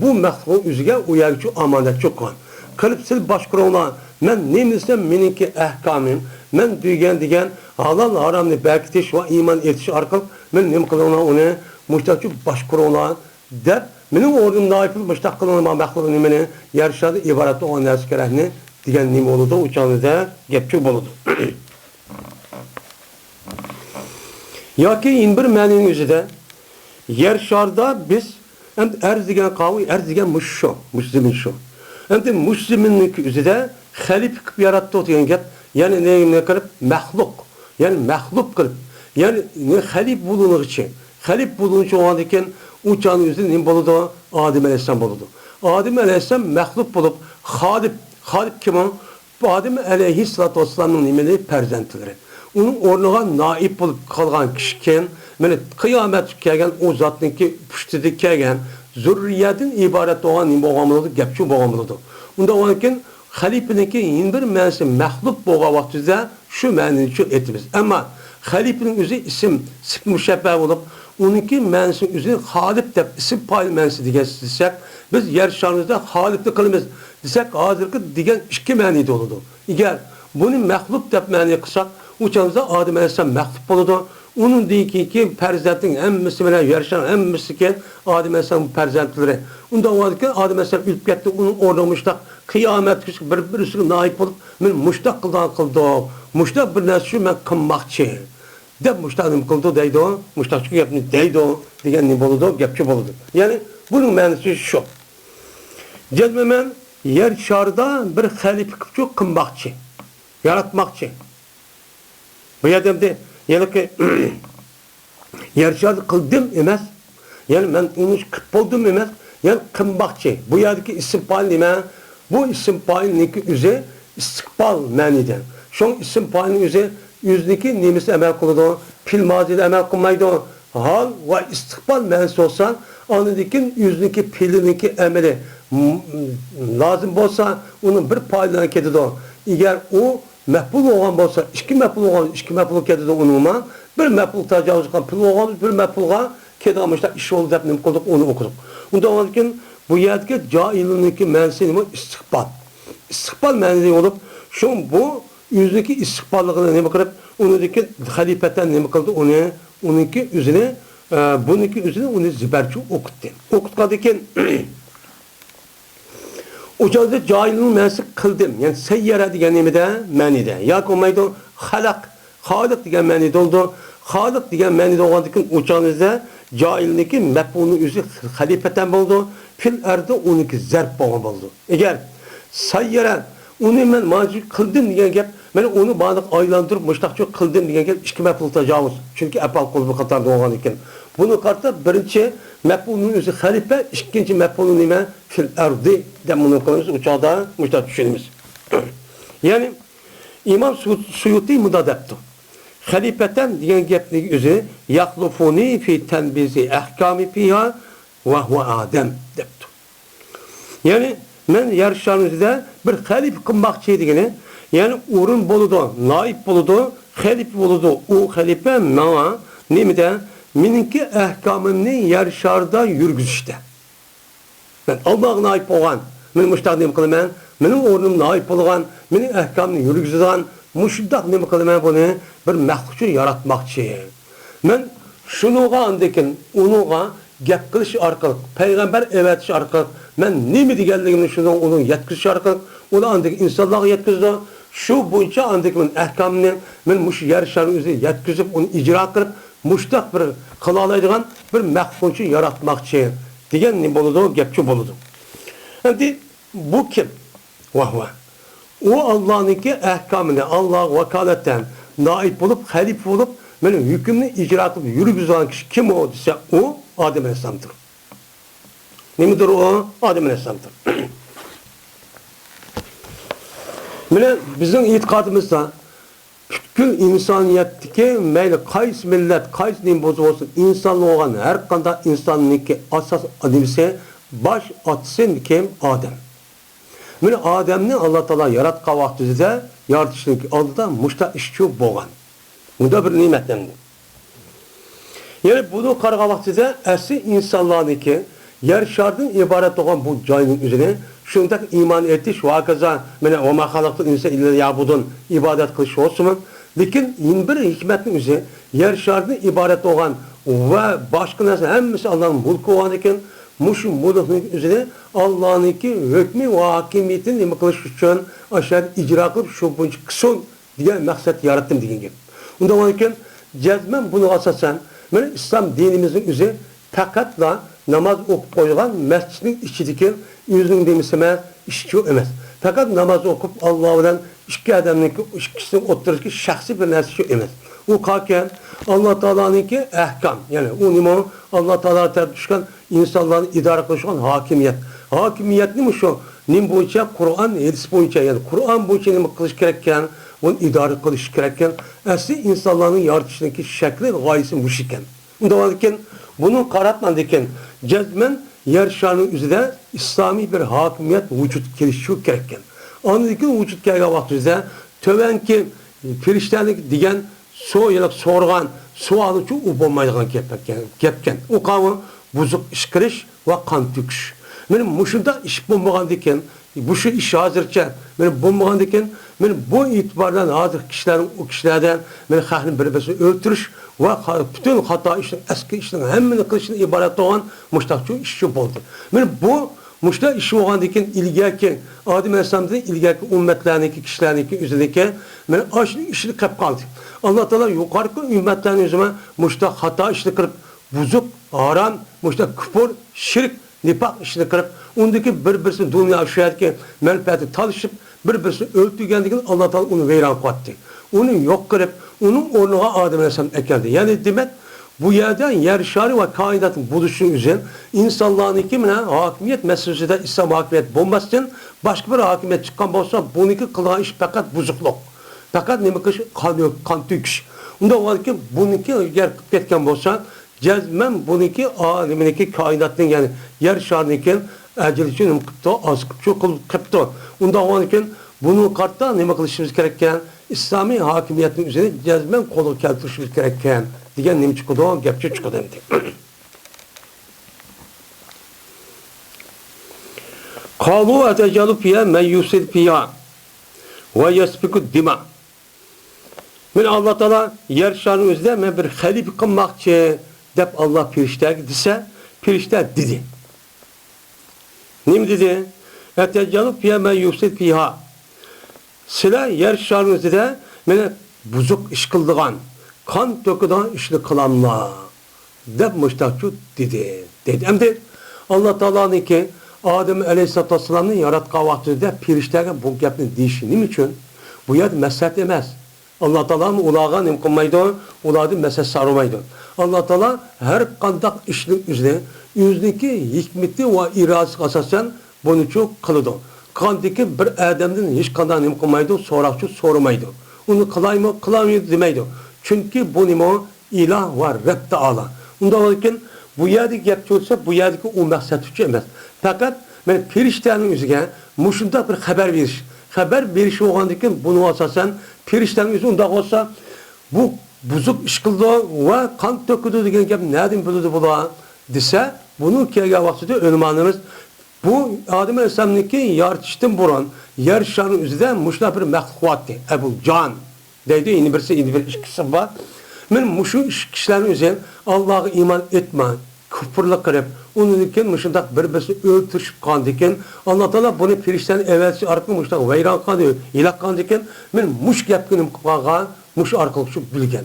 bu məxluqun üzüge uyarıcı amanet çok kan. Kılıp sil başkuruna men neymisem meninki ahkamim men diyen halal haramını berkitiş ve iman etiş arkalık men nem kılına onu müştakçı başkuruna der menin ordum naifil müştak kılına məxluqun nimeni yarışadı ibaret olan neskerehini diyen nim oldu uçanı da gepçi boludu. Yoki yin bir ma'noning o'zida yer sharida biz endi arz degan qavmi, arz degan mush zamin shu. Endi mush zaminning o'zida xalifa qilib yaratdi degan gap, ya'ni nima qilib maxluq, ya'ni maxluq qilib, ya'ni xalifa bo'lunishi uchun, xalifa bo'lunishi o'g'an ekan, u chani o'zida nima bo'ladi? Odam alayhissalom bo'ladi. Odam alayhissalom maxluq bo'lib, xalif kim o? Odam alayhissalatu vassalamning nimali farzandlari. Onun o'rniga naib bo'lib qolgan kishi kim? Mana qiyomat kelgan o zotniki pushtida kelgan zurriyatdan iborat bo'lgan nima bo'lgan bo'ladi? Gapchi bo'lgan bo'ladi. Unda o'nkin xalifaniki bir ma'nosi maxluq bo'lgan vaqtida shu ma'noni aytamiz. Ammo xalifaning o'zi ism sif mushabba bo'lib, uniki ma'nosi o'zi xalif deb ism fa'il ma'nosi degan desak, biz yer sharida xalifni qilamiz desak, hozirgi degan ikki ma'noda bo'ladi. Agar buni maxluq deb ma'no qilsak, uçağımızda Adem Aleyhisselam məxluf buludu. Onun deyik ki, pərzəntin əmmisi mənə yarışan əmmisi ki, Adem Aleyhisselam pərzəntiləri. Onda o ki, Adem Aleyhisselam ülüb getdi, onun orada muştaq, qiyamət kişi bir-birisini naib olub, mən muştaq qıldım. Muştaq bir nəsi mən qınmaqçı. Dəb muştaqını qıldı deydi o, muştaqçı gəpini deydi o, deyən ne boludu, gəpçi boludu. Yani bunun mənisi şu. Cəzmə mən yer şarda bir xəlifə qınmaqçı, yaratmaqçı. Bu yerdemde yani ki yarışardı kıldım emez. Yani ben onu kıp oldum emez. Yani kımbakçı. Bu yerdeki isim fail nime? Bu isim failindeki üze istikbal maniden. Şu an isim failinin üze yüzdeki nimesi emel kılıdı. Pil mazide emel kılmaydı. Hal ve istikbal manisi olsan anındaki yüzdeki pilindeki emeli lazım olsa onun bir failden kedidir. Eğer o məhbul olan olsa, iki məhbul kedidir onunla, bir məhbul təcavüz qılan pul olan, bir məhbulğa kedamışlar, iş oldu deyip neyim qıldıq, onu okuduk. Onda olarken, bu yerdeki cailindeki mənsi neyim? İstiqbal. İstiqbal mənsi olup, şu bu yüzdeki istiqballığını neyim qırıp, onundaki halifetten neyim qıldı, onunki üzerine, bununki üzerine onu ziberçi okuttu. Okutkadıkken, o cazda cahilinin mənsi kıldım. Yani seyyara diyen nemide mənide. Ya olmaydı halak diyen mənide oldu. Halak diyen mənide olandıkın o cazda cahilindeki mefbunun yüzü halifeten oldu. Fil erdi onunki zerp boğan oldu. Eğer seyyara onu ben macı kıldım diyen gep, ben onu bana aylandırıp müştakçı kıldım diyen gep iki mefbul tecavüz. Çünkü epal kulübü katarda olan iken. Bunu kartta birinci mefbulun yüzü halife, ikinci mefbulun nime fil erdi de bunu konuyoruz uçağda müştak düşünümüz. Yani İmam Suyuti müdadepti. Halifeten diyen geplik yüzü yaklufuni fi tenbizi ahkami fiha ve huve Adem depti. Yani ben yarışlarımızda bir halife kılmakçı degeni, yani urun boludu, naib boludu, halife boludu, o halife bana nemide meninki ehkamımni yarışarda yürgüzüşte. Ben Allah'ın naib olan, benim müştak neyim kılımen, benim ornum naib olan, benim ehkamını yürgüzüden, müştak neyim kılımen bunu bir məxluqçu yaratmakçı. Ben şunuğa andekin, onuğa gep kılış arkalık, peygamber evetiş arkalık, ben ne mi digeldiğini şunu onun yetkiliş arkalık, onu andeki insanlığa yetkizdi. Şu boyunca andekimin ehkamını ben muş yarışların üzerine yetkizip onu icra kılıp, muştak bir kılalaydıgan bir məxluqçu yaratmakçı diyen ne boludu, gepçi boludu. Şimdi bu kim? Vahva. O Allah'ınki ehkamını, Allah vakaletten naib olup, halife olup, benim hükümünü icra kılıp yürüyüz olan kişi kim o dese o Adem Aleyhisselam'dır. Ne midir o? Adem Aleyhisselam'dır. Böyle bizim itikadımızda bütün insaniyetteki meyli kays millet, kays din bozu olsun insanlı olan her kanda insanlıki asas adimse baş atsın kim? Adem. Böyle Adem'ni Allah Teala yaratqa vaxtında yaratışının aldıda muşta işçi boğan. Bu da bir nimetlendi. Yani bunu qarğa vaxtında əsli insanlarınki yer şartın ibaret olan bu cayının üzerine şundak iman etiş vakaza mene o mahalaklı insan illa yabudun ibadet kılış olsun. Lakin bir hikmetin üzerine yer şartın ibaret olan ve başka nasıl hemmisi Allah'ın mulku olan iken muşun mulkunun üzerine Allah'ınki hükmü ve hakimiyetini nime kılış için aşağı icra kılıp şu bunca kıson diye maksat yarattım diyen gibi. Ondan iken cezmen bunu asasen, yani İslam dinimizin üzeri fakatla namaz okup koyulan mescidin içindeki yüzünün demişseme işçi emez. Fakat namaz okup Allah bilen iki adamın ikisinin oturuşu şahsi bir nesli emez. O kalken Allah Teala'nınki ehkam. Yani o nimo Allah Teala tarafından düşen insanların idare kılışan hakimiyet. Hakimiyet ne mi şu? Nim boyunca Kur'an, hadis boyunca yani Kur'an boyunca nimi kılış gerekken, bunu idare kılış gerekken, asli insanların yaratışındaki şekli gayesi müşikken. Ondan bunu karatmandıkken cezmen yer şanı üzerinde İslami bir hakimiyet vücut gelişiyor gerekken. Anladaki vücut gelgen vaktinde tövenki firiştenlik diyen soğuyan sualı çok ubanmaydıgan gepken. O kavı buzuk işkiriş ve kan tüküş. Benim muşunda iş bulmagan diken, bu şu iş hazırca benim bulmagan diken, benim bu itibardan hazır kişilerden benim hakkını birbirisi öldürüş ve bütün hata işin, eski işin hemini kılışın ibaret olan muştakçı işçi oldu. Benim bu muşta işi olan diken ilgili Adem Aleyhisselam'da ilgili ümmetlerindeki kişilerdeki üzerindeki benim aşırı işini kap kaldı. Allah Teala yukarıki ümmetlerin üzerine muşta hata işini kırıp buzuk, haram, muşta küfür, şirk, nifak işini kırıp ondaki birbirisi dünya şehirki menfaati talışıp birbirisi öldürgendiğinde Allah Teala onu veyran kattı. Onu yok kırıp onun ornuna Adem Aleyhisselam ekeldi. Yani demek bu yerden yer şari ve kainatın buluşu üzerine insanların ikimine hakimiyet meselesinde İslam hakimiyet bulmasın başka bir hakimiyet çıkan olsa bununki kılan iş fakat buzukluk. Fakat ne bakış kan tüküş. Onda var ki bununki yer ketken olsa cezmen bununki alemindeki kainatın yani yer şarındaki eceliçinin kıptı, az kıptı. Onda var ki bunu kartta ne kılışımız gereken İslami hakimiyetin üzerine cezmen kolu keltirişimiz gereken diyen nemi çıkıdı o gepçe çıkıdı demek. Kalu etecalu fiye men yusid fiye ve yesbiku dima. Men Allah Teala yer şarının üzerine men bir halif kılmakçı dep Allah pirişler dese pirişler dedi. Ne dedi? Etecalu fiye men yusid fiye. Sila yer şarının üzerine men buzuk iş kıldığan kan töküden işini kılanla dep müştakçı dedi. Hem de Allah Teala'nın ki Adem Aleyhisselatü Vesselam'ın yarattığı vaktinde pirişlerine bu gepini deyişi için bu yer meslet emez. Allah Teala'nın ulağa nimkınmaydı, ulağı meslet sarımaydı. Allah Teala her kandak işinin üzerine yüzdeki hikmeti ve iradesi asasen bunu çok kılıdı. Kandaki bir adamın hiç kandak nimkınmaydı, sorakçı sormaydı. Onu kılay mı, kılamıyor demeydi. Çünkü bu nimo ilah var, Rab Teala. Ondan olurken bu yerdeki yapıcı olsa bu yerdeki o maksat için emez. Fakat ben pirişlerin üzerine muşunda bir haber veriş. Haber verişi olandıkken bunu asasen pirişlerin üzerinde olsa bu buzuk işkıldı ve kan töküldü degen gap nereden bildi bu dese bunu kelge vaktide ölmanımız bu Adem Aleyhisselam'daki yaratıştan buran yer şarının üzerinde muşla bir mehkuattı. Ebu Can deydi. Yine birisi ikisi var. Men muşu kişilerin üzerine Allah'a iman etme, küfürle kırıp, onun için muşundak birbirisi öldürüp kandıkken, Allah Teala bunu firişten evvelsi arkalı muştak veyran kandı, ilah kandıkken, men muş yapkınım kağa, muş arkalı şu bilgen.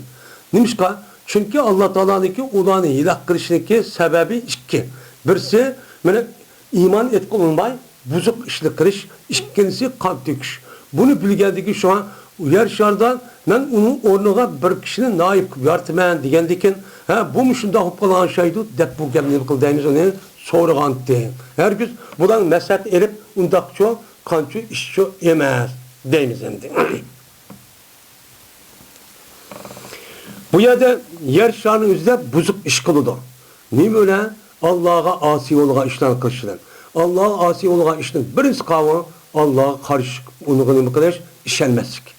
Nimişka? Çünkü Allah Teala'nınki ulanı ilah kırışındaki sebebi iki. Birisi, men iman etki olmay, buzuk işli kırış, ikincisi kan tüküş. Bunu bilgendeki şu an yer şardan ben onun ornuna bir kişinin naip yartımen digendikin bu muşunda hoplanan şeydi dep bu gemini kıldığımız onu sorğan deyin. Herkes buradan mesat erip undakço kanço işço yemez deyimiz endi. Bu yerde yer şarının üzerinde buzuk iş kılıdı. Ne böyle? Allah'a asi oluğa işten kılışılan. Allah'a asi oluğa işten birinci kavı Allah'a karşı onu kılış işenmezlik.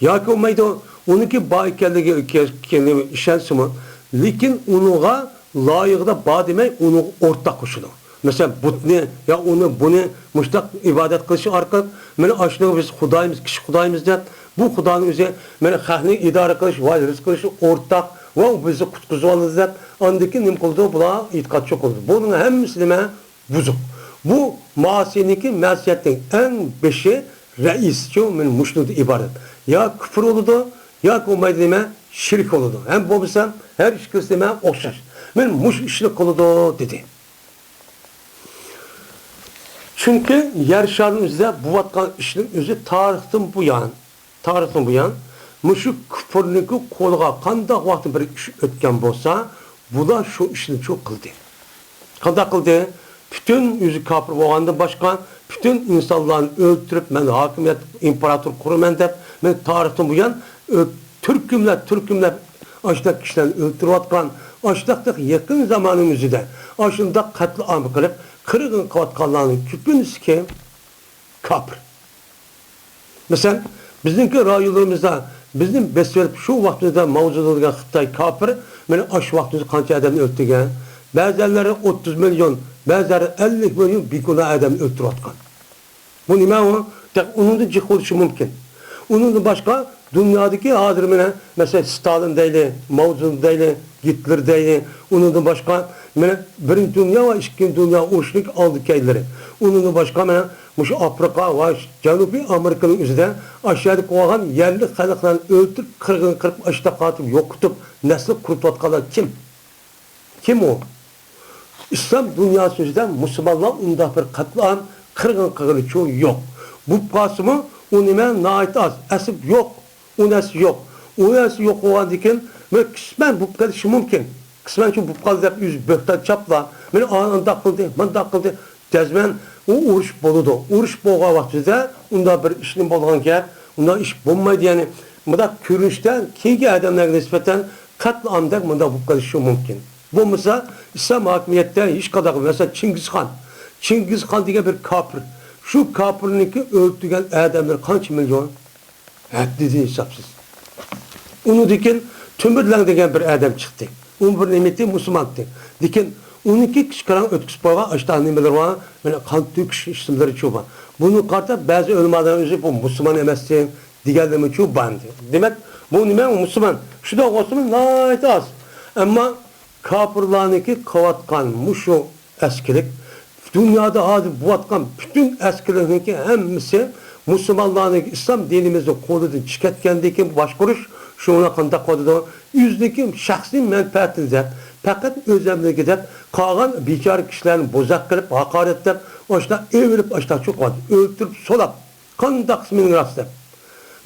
Ya ki olmaydı onunki bağ işensi mi? Lakin onuğa layıqda bağ demek onu ortak koşudu. Mesela butni ya onu bunu müştak ibadet kılışı arka meni aşlığı biz Hudayımız, kişi Hudayımız deyip bu Hudanın üzerine meni xalqni idare kılışı, vaziriz kılışı ortak ve bizi kutkuzu alırız deyip andaki nim kıldığı bula itikat çok oldu. Bunun hem müslime buzuk. Bu masiniki masiyetin en beşi reis çoğu müşnudu ibadet. Ya küfür oldu yoki bo'lmaydi dema shirik bo'ladi. Ham bo'lmasa har ikkisi dema o'xshash. Men mush ishni qiladi dedi. Chunki yer sharning o'zida bo'layotgan ishning o'zi tarixdan bu yan mushu kufrniki qo'lga qanday vaqt bir ish o'tgan bo'lsa, bular shu ishni shu qildi. Qanday qildi? Bütün yüzü kafir bo'lgandan boshqa bütün insonlarni o'ldirib, men hokimiyat imperator quraman deb, men tarixdan bu yan turkumlar ashunday kishilarni o'ldirayotgan, ashunday yaqin zamonimizda ashunday qatl am qilib, qirg'in qilayotganlarning ko'pincha kim? Kafir. Masalan, bizningki rayonlarimizda bizning besvelib shu vaqtida mavjud bo'lgan Xitoy kafir, mana ash vaqtida qancha odamni o'ldirgan? Ba'zilari 30 milyon, ba'zilari 50 milyon begunoh odamni o'ldirayotgan. Bu nima u? Uningda jiq bo'lishi mumkin. Uningda boshqa dunyodagi hozir mana masalan Stalin deyli, Mao Zedong deyli, Hitler deyli, uningda boshqa mana birinchi dunyo va ikkinchi dunyo urushlik oldikilari. Uningda boshqa mana mush Afrika va Janubiy Amerikaning o'zida aşağıda qo'ygan yerli xalqlarni o'ldirib, qirg'in qilib, ashta qotib, yo'qitib, nasl quritayotganlar kim? Kim o? İslam dünyası yüzünden Müslümanlar unda bir katliam, kırgın kırgınlığı yok. Bu pasımı onime nait az. Esip yok. Unesi yok. Unesi yok olan diken ve kısmen bu karışı mümkün. Kısmen çünkü bu kadar yüz böhtan çapla. Beni anında kıldı, bana kıldı. Tezmen o uğruş boludu. Uğruş boğa vaktinde onda bir işinin bolğan ki, onda iş bulmaydı yani. Bunda körünüşten ki adamlar nispeten katliamda bunda bu karışı mümkün. Bu mesela İslam hakimiyette hiç kadar mesela Çingiz Khan diye bir kafir. Şu kafirninki öldürgen adamlar kaç milyon? Haddi hesapsız. Onu dikin Tümürlen degen bir adam çıktı. Onun bir nimeti Müslümandı. Dikin onunki çıkaran ötküsü boğa açtan nimeler var. Böyle kan tüküş isimleri çoğu. Bunu karta bazı ölmeden önce bu Müslüman emezsin. Diğerleri çoğu bandı. Demek bu nime Müslüman. Şu da olsun nait az. Ama kafirlarınki kavatkan muşu eskilik, dünyada hadi buatkan bütün eskiliğinki hemisi Müslümanlarınki İslam dinimizde kodudu çıkartkendeki başkuruş şuna kanda kodudu yüzdeki şahsi menfaatinize fakat özlemine gidip kalan biçare kişilerini bozak kılıp hakaret edip başta evirip başta çok vardı öldürüp solap kanda kısmını rastlayıp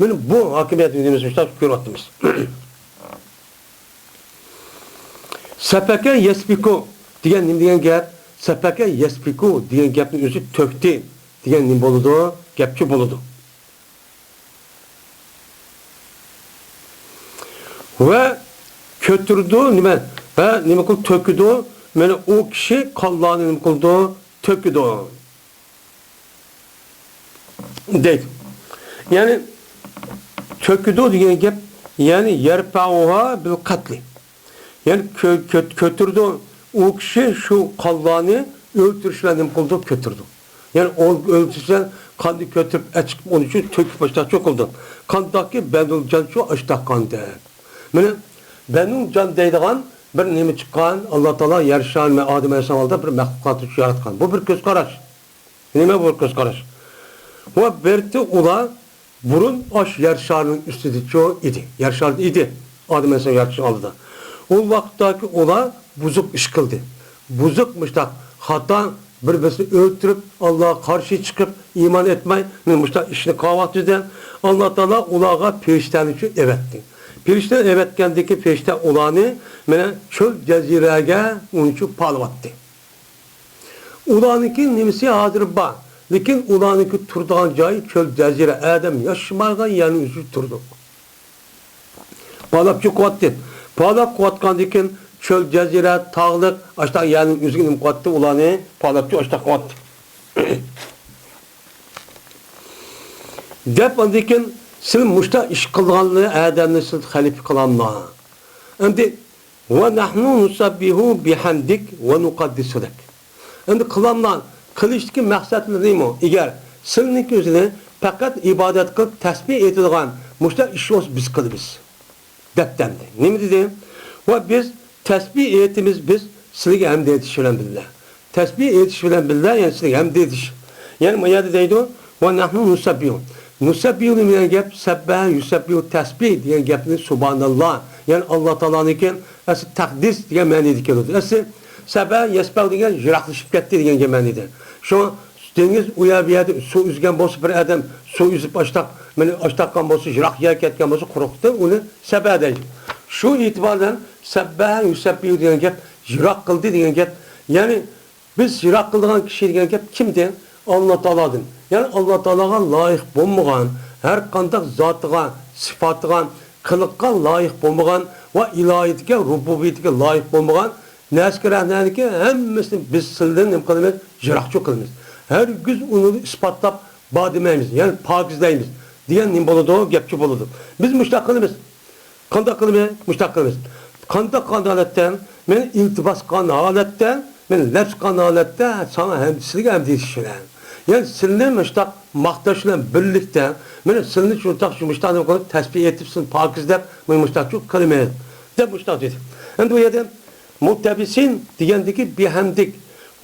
benim bu hakimiyet dinimizde işte görüyoruz. Sepeke yesbiku degan nim degan gap, sepeke yesbiku degan gapning o'zi tökti degan nim bo'ladi, gapchi bo'ladi. Va ko'tirdi nima? Va nima qilib to'kidi? Mana u kishi qonlarni nima qildi? To'kidi. Deydi. Ya'ni to'kidi degan gap, ya'ni yarpa'uha bil qatl. Yani kötürdü o kişi şu kallanı öldürüşlerini buldu kötürdü. Yani o öldürüşler kandı kötürüp açık onun için töküp başta çok oldu. Kandaki benul can şu açta kandı. Yani benul can deydiğen bir nemi çıkan Allah Teala yarışan ve Adem Aleyhisselam'da bir mehlukatı yaratkan. Bu bir göz karaş. Neme bu göz karaş? O berti ula burun aş yarışanın üstüdü çoğu idi. Yarışan idi. Adem Aleyhisselam yarışan aldı. O vakitteki ola buzuk iş kıldı. Buzukmuş da hata birbirini öldürüp Allah'a karşı çıkıp iman etmeyi müştak işini kahvaltıdan Allah Teala olağa perişteni için evetti. Perişten evetkendeki perişte olanı mene çöl cezirege onun için palvattı. Ulanınki nimisi hazır ba. Lekin ulanınki turduğun cayı çöl cezire Adem yaşamağa yani üzü turdu. Palapçı kuvattı. Palap kuvatkan dikin çöl cezire tağlık açta yani üzgünüm kuvattı ulanı palapçı açta kuvattı. Dep andikin sil muşta iş kılganlığı Adem'le sil halife kılanlığa. Endi ve nahnu nusabbihu bihamdik ve nuqaddisu lek. Endi kılanlan kılıştaki maksatlı değil mi? Eğer silnik özüne fakat ibadet kılıp tesbih edilgan muşta iş olsun biz kılırız. Deptemdi. Ne mi dedim? Ve biz tesbih etimiz biz silge hem de yetişilen billah. Tesbih yetişilen billah yani silge hem de yetiş. Yani mayada deydi o ve nahnu nusabbihu. Nusabbihu degan gap sabbaha yusabbihu tasbih degan gapni subhanalloh. Yani Allah Taola'nınki asli taqdis degan ma'noda keladi. Asli sabah yasbah degan yiroqlashib ketdi degan ma'noda. Shu dengiz u yerda suv uzgan bo'lsa bir odam suv uzib mana ochtaqqan bo'lsa yiroq yerga ketgan bo'lsa quruqdi, uni sabah deydi. Shu e'tibordan sabbaha yusabbihu degan gap yiroq qildi degan gap. Ya'ni biz yiroq qildigan kishi degan gap kimdan? Allah Taoladan. Yani Allah Taolaga loyiq bo'lmagan, har qanday zotiga, sifatiga, qiliqqa loyiq bo'lmagan va ilohiyatga, rububiyyatga loyiq bo'lmagan narsalarniki hammasini biz sizdan nima qilamiz? Yiroqchi qilamiz. Her gün onu ispatlab ba demaymiz. Yani pakizlaymiz. Diyen nima bo'ladi? Gapchi bo'ladi. Biz mushtaq qilamiz. Qanday qilamiz? Mushtaq qilamiz. Qanday holatdan, men iltibos qilgan holatda, men lafz qilgan holatda sana ham sizga ham deyishlar. Yani sizni mushtaq maqtash bilan birlikda, men sizni shundoq mushtaq qilib tasbih etibsin, pokizlab, men mushtaqchi qilmayman. Deb mushtaq dedi. Endi bu yerda muttabisin degandagi bihamdik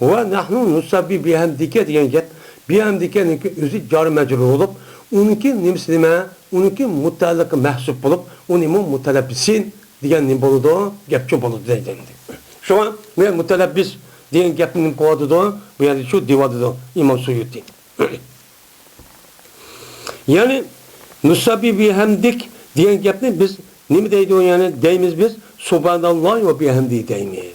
ve nahnu nusabbi bihamdike degan gap. Bihamdikeninki o'zi jar majrur bo'lib, uniki nimasi nima? Uniki mutallaq mahsub bo'lib, uni mutalabbisin degan nim bo'ladi, gapchi bo'ladi deydi. Shuna men mutalabbis degan gapni qo'yadi, bu yerda shu deyadi Imom Suyuti. Yani nusabbi bihamdik degan gapni biz nima deydi yani deymiz biz subhanalloh ve bihamdi deymiz.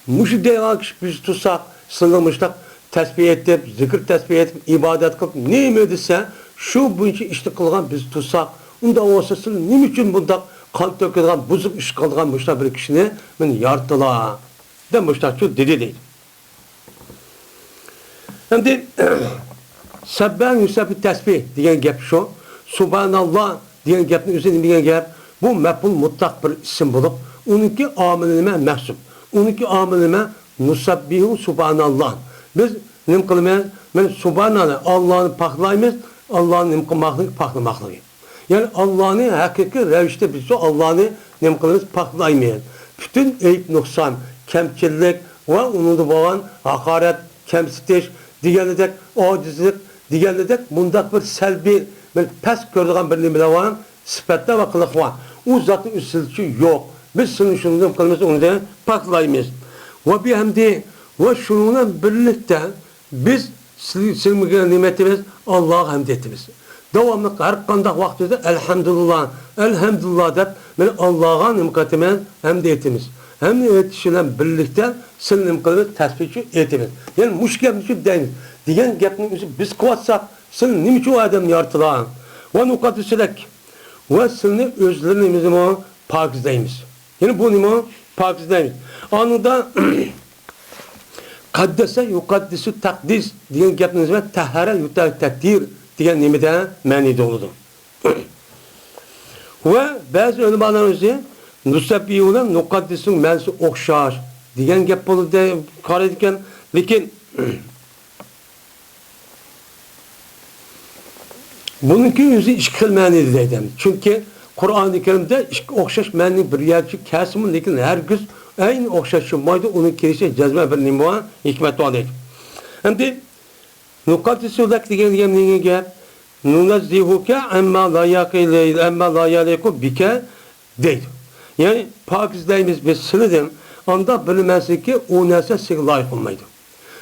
Muşu degan biz tutsak, sınırmıştak, tesbih etip, zikir tesbih etip, ibadet kılıp, neyme dese, şu bunca işte kılgan biz tutsak, onda olsa ne için bunda kan tökülgen, buzuk iş kılgan müştak bir kişini ben yartıla. De müştak şu dedi değil. Hem de Sabben Yusuf'u tesbih diyen gap şu, Subhanallah diyen gapın üzerine diyen gap, bu mefhul mutlak bir isim bulup, onunki amilime mehsup. Onunki amilime nusabbihu subhanallah. Biz nim kılmayız? Ben subhanallah Allah'ını paklaymayız. Allah'ın nim kılmaklığı paklamaklığı. Yani Allah'ını hakiki revişte biz Allah'ını nim kılmayız paklaymayız. Bütün eyip noksan, kemçillik ve onun da bağlan hakaret, kemsitiş, diğerledek, acizlik, diğerledek bundak bir selbi, ben pes gördüğüm bir nimle var, sıfatla ve kılık var. O zatın üstülçü yok. Biz şunu kılmayız, onu da paklaymayız. Ve bihamdi ve şununla birlikte biz silmegen nimetimiz Allah'a hamd etimiz. Devamlı her kandak vaktinde elhamdülillah, elhamdülillah deyip ben Allah'a nimkatimen hamd etimiz. Hamd etişiyle birlikte silmegen tesbihçi etimiz. Yani muşkemli deyimiz. Diyen gapni biz kıvatsak silni niçin o adam yartılan. Ve nukaddüsülek ve silni özlerimizi pakizleyimiz. Yani bu nima pakizleyimiz. Anında kaddese yukaddisu takdis diyen gapimiz var. Tahara yutar takdir diyen nimede manide oldu. Ve bazı ulemalar özü nusabbihuna nukaddisun manisi okşar diyen gap oldu diye kar ediken lekin bununki özü işkil manide deydim. Çünkü Kur'an-ı Kerim'de okşaş maninin bir yerçi kesimi lekin her gün aynı okşaşı maydı onun kirişe cezme bir nima hikmet var deydi. Hem de nukaddisu lak diyen neye gap nunazzihuke amma la yaliku bike deydi. Yani pakizleyimiz biz silidim anda bilinmezsin ki o nese size layık olmaydı.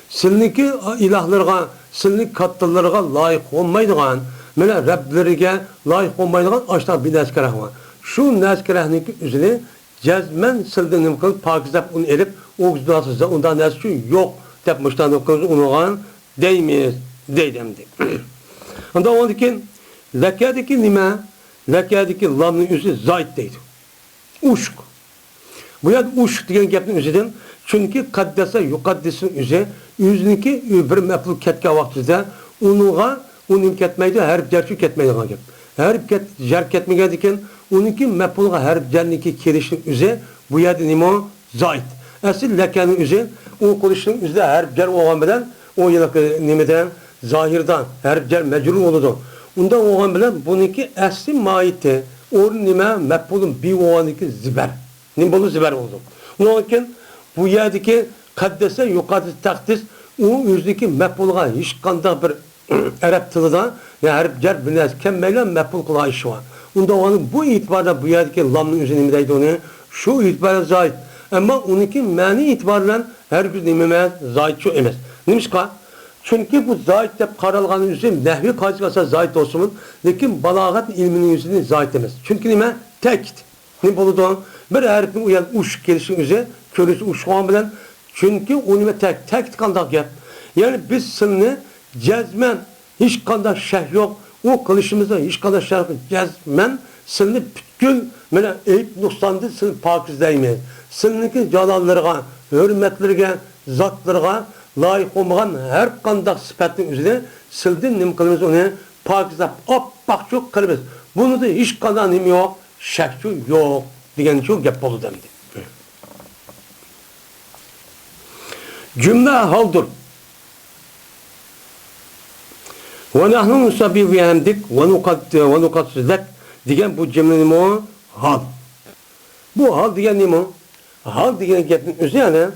Silinki ilahlarına, silinki katıllarına layık olmaydıgan mene Rabbleriga layık olmaydıgan aşağı bir neskerah var. Şu neskerahınki üzerine cezmen sildiğini kılıp pakizlep onu elip o güzdasızda ondan nesçi yok tep müştahını kılıp onu deymeyiz deydemdi. Ondan ondaki lekadaki nime lekadaki lamın üzeri zayt deydi. Uşk. Bu yer uşk diyen gapın üzerinden çünkü kaddese yukaddisin üzeri yüzünki bir mefluk ketke vaktinde onun ketmeydi her cerçi ketmeydi gap. Her cer ketmeydi iken onunki mefluğa her cerniki kirişin üzeri bu yerde nimo zayt. Asil lekanın üzeri o kulişin üzeri her cer oğan bilen o yılaki nimeden zahirdan her cer mecrur oldu. Ondan oğan bilen bununki asli maite o nime meflulun bir oğaniki ziber. Nimbolu ziber oldu. Onun için bu yerdeki kaddese yukarıda takdis o yüzdeki mefluğa hiç kanda bir Arap tilida ya harf jar bilan kemmaylan maf'ul qila ishi var. Unda onun bu itibarla bu yerdeki lamның o'zi nima deydi uni? Shu itibarla zoid. Ammo uniki ma'ni itibarlan har bir nima emas, zoid shu emas. Nimishqa? Chunki bu zoid deb qaralgani uchun nahviy qoidaga asos zoid bo'lsin, lekin balog'at ilmining o'zini zoid emas. Chunki nima? Ta'kid. Nima bo'ladi? Bir harfning u yer ush kelishi o'zi ko'rish ushg'on bilan chunki u nima ta'kid qanday gap. Ya'ni biz silni jazman hech qanday shak yo'q. O kılışımızda hiç kadar şarkı cezmen silni bütkül mana eyip nuqsonda sil pokizlayman. Silniki jalollarga, hurmatlarga, zotlarga loyiq bo'lmagan har qanday sifatning o'zida sildan nima qilamiz uni pokizlab oppoqchoq qilamiz. Bunida hech qanday nima yo'q, shak yo'q degan shu gap bo'ldi endi. Cümle haldır. وَنَحْنُ نُسَبِّحُ بِحَمْدِكَ وَنُقَدِّسُ لَكَ degan bu cümle nima o? Hal. Bu hal degan nima? Hal degan gapning o'zi yana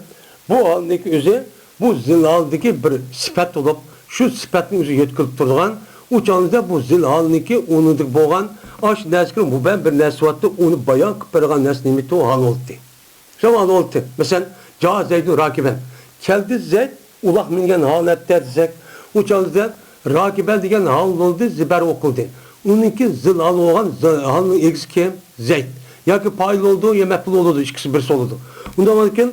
bu haldagi o'zi bu zilaldagi bir sifat bo'lib, shu sifatning o'zi yetkilib turgan, u chog'da bu zilhalniki unudik bo'lgan, osh narsa bu ben bir narsa uni bayon qilib bergan narsa nima to hal bo'ldi. Shu hal bo'ldi. Masalan, ja Zaydu rakiben. Keldi Zayd uloq mingan holatda desak, u chog'da rakiben degan hal bo'ldi, zibar o'qildi. Uniki zil hal olgan halning egisi kim? Zayd. Yoki paylı oldu, ya mef'ul oldu, ikisi birisi oldu. Ondan sonra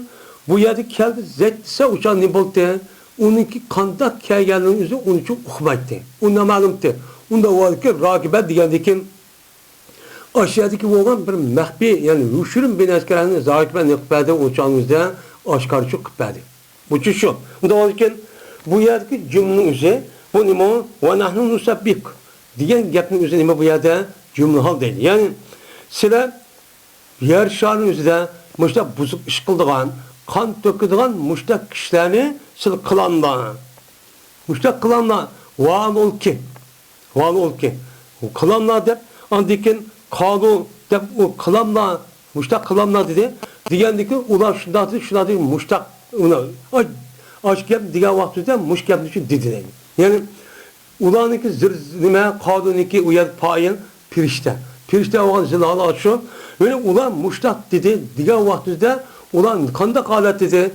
bu yerde keldi Zayd desa uçan ne bo'ldi? Uniki qanday kelganligini o'zi uni uchun uqmaydi. Unda ma'lumdi. Unda varki rakiben degandikin aşağıdaki bo'lgan bir maxfiy, ya'ni yushirin binaskarani rakiben ne qiladi o'chaningizda oshkor qiladi. Bu shu. Unda varki bu yerdagi jumlaning o'zi bu nima? Va nahnu nusabbik degan gapning o'zi nima bu yerda jumla hal deydi. Ya'ni sizlar yer şarının o'zida mushta buzuq ish qildigan, qon to'kadigan mushta kishilarni siz qilanlar. Mushta qilanlar valolki. Valolki. O qilanlar deb andikin qalu deb o qilanlar, mushta qilanlar dedi. Degandiki ular shunday mushta uni osh gap degan vaqtida mush gapni uchun dedi. Ya'ni ularniki nima qonuniki u yer poyin firishta. Firishta olgan zilali açıyor. Böyle ulan muştak dedi, diğer vaktinde ulan kandak alet dedi.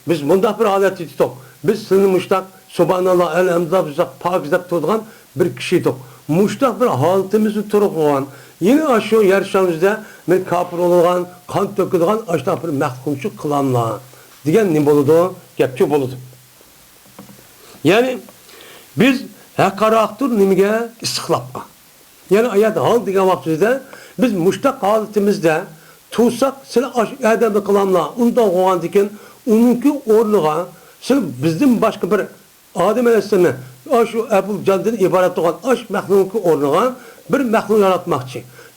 Biz bunda bir alet dedik. Biz sınır muştak, subhanallah, elhamdülillah, pakizap tutgan bir kişiydik. Muştak bir halatımızı turup olan, yine aşıyor yarışlarımızda bir kapır olan, kan töküdüğün aşağı bir mehkumçu kılanlar. Diyen ne boludu? Gepçi boludu. Yani biz hekaraktır nimige istiklapka. Yani ayet hal degan vaqtida biz mushtaq holatimizda tursak sizlar adamni qilamlar undan bo'lgan ekan uningki o'rniga siz bizdan boshqa bir odam emasmi shu Abul Jandan iborat bo'lgan osh maxluqning o'rniga bir maxluq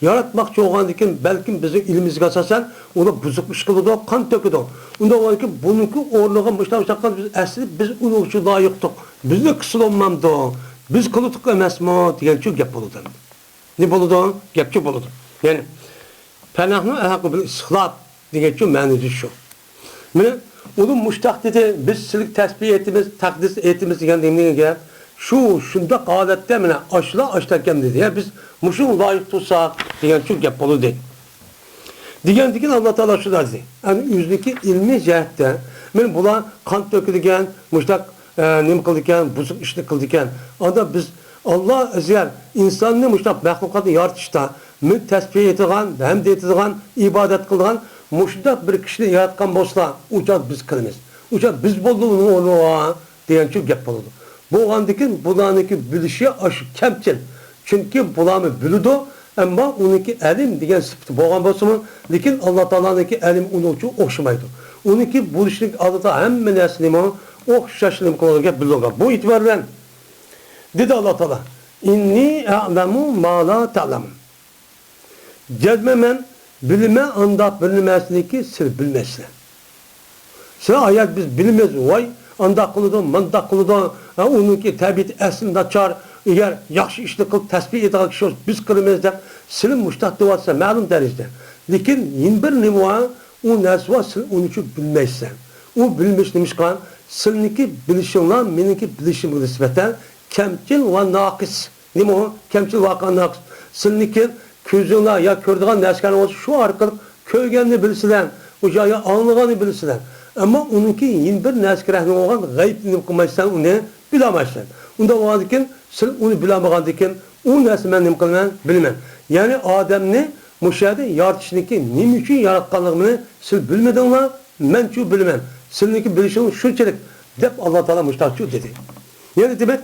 yaratmoqchi bo'lgan ekan balkim bizning ilmimizga asosan uni buzuq ish qiladi qon to'kadi undan bo'lgan buningki o'rniga mushtaq chaqqa biz asli biz uni uchun loyiqdik bizni qisilolmamdi biz qildik emasmi degan shu gap bo'ladi. Ne buludu? Gepçi buludu. Yani penahnu ehakı bil istihlab diye şu ma'nosi şu. Mene ulu muştaq dedi biz silik tasbih etimiz, takdis etimiz degan demegen gap. Şunda holatda mene ashlarkan dedi. Ya biz muşun loyiq tutsak degan şu gap buludu dedi. Degan Allah Taala şu dedi. Yani yüzdeki ilmi jihatda men bular qon to'kadigan, muştaq nima qildigan, buzuq ishni qildigan. Onda biz Allah azizler insanını muştaq mahlukatı yaratışta tasbih ettiğen, hamd ettiğen, ibadet kıldıgan muştaq bir kişini yaratkan bolsa uçak biz kılımız. Uçak biz bulduğunu onu diyen çok gap buldu. Bu andikin bulaniki bilişi aşı kemçil. Çünkü bulamı bilüdü ama onunki elim diyen sıfatı boğan bolsa mı? Lekin Allah Teala'nınki elim onu uçu okşamaydı. Onunki buluşlik adı da hem meneslimi okşaşlım kılacak bildiğin. Bu itibarla dedi Allah Teala, inni a'lemu ma la ta'lem. Cezmemen bilme anda bilmesindeki sır bilmesine. Sıra ayet biz bilmez vay anda kılıdı, manda kılıdı, onunki tabiat aslında çar, eğer yaxşı işini kılıp tesbih eden kişi biz kılmaz da sılın muştak duvarsa malum derecede. Lekin yin bir nima o narsa var sıl onun için bilmezsen. O bilmiş demişken sılniki bilişimle meniki bilişim nispeten kemçil ve nakis. Nima o? Kemçil ve nakis. Sizniki ko'zinglar ya ko'radigan narsalar olsa shu orqali ko'rganni bilsizlar, o'sha anglaganni bilsizlar. Ammo uniki yin bir narsaga bo'lgan g'aybni qilmasdan uni bilolmaysan. Unda bo'ladikin, siz uni bilamagandikin, u narsa men nima qilaman bilmayman. Ya'ni odamni mushadi yaratishniki nima uchun yaratganligini siz bilmadinglar, men shu bilmayman. Sizniki bilishing shunchalik deb Alloh taolo mushtachu dedi. Yani demek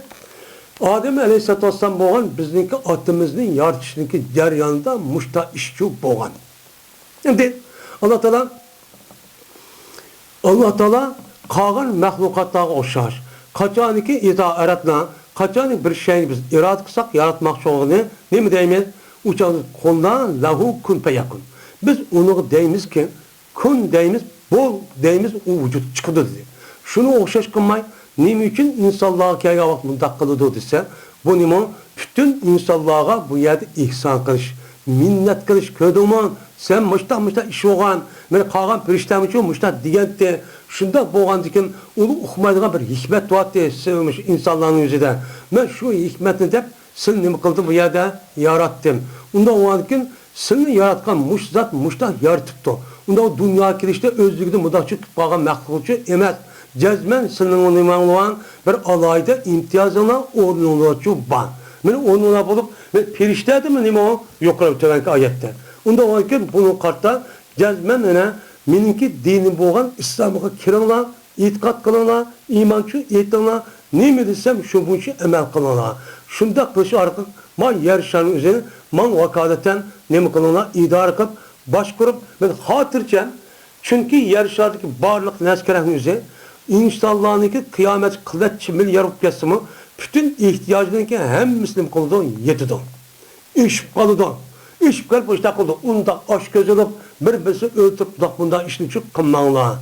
Adem Aleyhisselatü Vesselam bo'lgan bizniki otimizning yaratishniki jarayonida mushta ishchi bo'lgan. Endi Alloh taolo qolgan mahluqotlarga o'xshash. Qachoniki itoatna, qachoniki bir shayni biz iroda qilsak, yaratmoqchi bo'lgani nima deymiz? Uchan quldan lahu kun fayakun. Biz uni deymizki, kun deymiz, bo'l deymiz, u vujud chiqdi dedi. Shuni o'xshash qilmay, nima uchun insonlarga kelgan vaqt bundaq qiladi desa, bu nima? Bütün insonlarga bu yerda ihson qilish, minnat qilish, ko'rdingmi? Sen mushta ish bo'lgan, men qolgan firishtam uchun mushta deganda, shunda bo'lgandikin, uni uqmaydigan bir hikmat bo'lyapti sevmish insonlarning o'zida. Men shu hikmatni deb siz nima qildim bu yerda yaratdim. Unda bo'lgandikin, sizni yaratgan mushzat mushta yaratibdi. Unda o dunyoga kirishda o'zligida mudoqchi qilib qolgan maxluqchi emas. Cezmen senin onunla bir alayda imtiyazına ornulaçı ban. Men onunla bulup perişteydi mi nima o? Yukarı tevenki ayette. Onda o ki bunun kartta cezmen meninki dini boğan İslam'a kiranlar, itikat kılanlar, imançı eğitimler, ne desem şu bu işi emel kılanlar. Şunda kılışı arka man yer şanı üzerine man vakaleten ne mi kılanlar idare kılıp başkurup ben hatırken çünkü yer şardaki varlık neskerahın üzerine İnşallah'ınki kıyamet kılıç milyar rupiası mı? Bütün ihtiyacınınki hem Müslüm kıldı yetidi. İş kalıdı. İş kalıp işte kıldı. Onda aşk göz olup birisi öldürüp da bunda işini çok kılmanlar.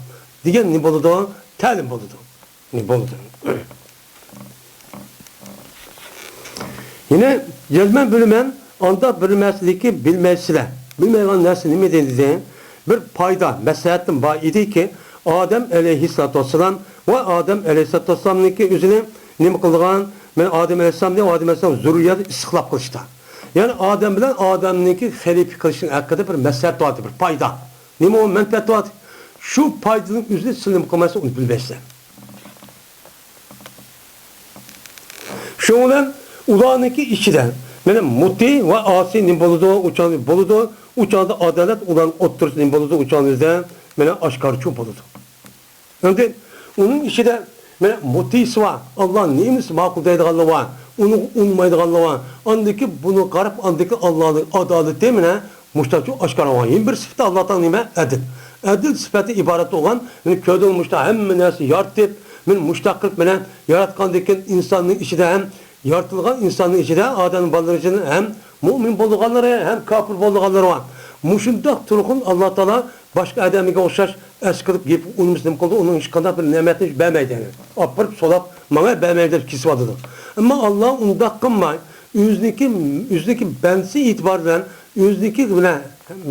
Diyen ne buldu? Talim buldu. Ne buldu? Yine yazman bölümen anda bölünmezliği bilmezsiler. Bilmeyen neresi ne mi dedi? Bir payda meslahatın var idi ki Adem Aleyhisselatü Vesselam ve Adem Aleyhisselatü Vesselam'ınki üzerine ne kıldıgan? Ben Adem Aleyhisselam diye Adem Aleyhisselam zürriyeti istihlaf kılıştı. Yani Adem bilen Adem'ınki halife kılışın hakkında bir meslahat vardı, bir payda. Ne o menfaat vardı? Şu paydanın üzerine silim kılması onu bilmezler. Şu olan ulanınki içiden benim muti ve asi ne buludu, uçağında adalet olan otursun ne buludu uçağınızda bana aşkarçı buludu. Şimdi onun işi de bana mutisi var. Allah'ın neyimiz makul deydiği var. Onu unmaydığı var. Andaki bunu karıp andaki Allah'ın adaleti mi müştaçı aşkar var. Yine bir sıfatı Allah'tan nime edil. Edil sıfatı ibaret olan köyde olmuşta hem nesi yaratıp müştakil bana yaratkandaki insanın işi de hem yaratılgan insanın içinde Adem'in balları içinde hem mümin bulduğanları hem kafir bulduğanları var. Muşundak turukun Allah Teala başka adamıga o'xshash eskirib yeb uni muslim qildi, uning hech qanday bir ne'matni bermaydi. Opirib solab, mana bermaydi deb kesib oldi. Ammo Alloh undaq qilmay, o'ziniki bansi e'tibor bilan, o'ziniki bilan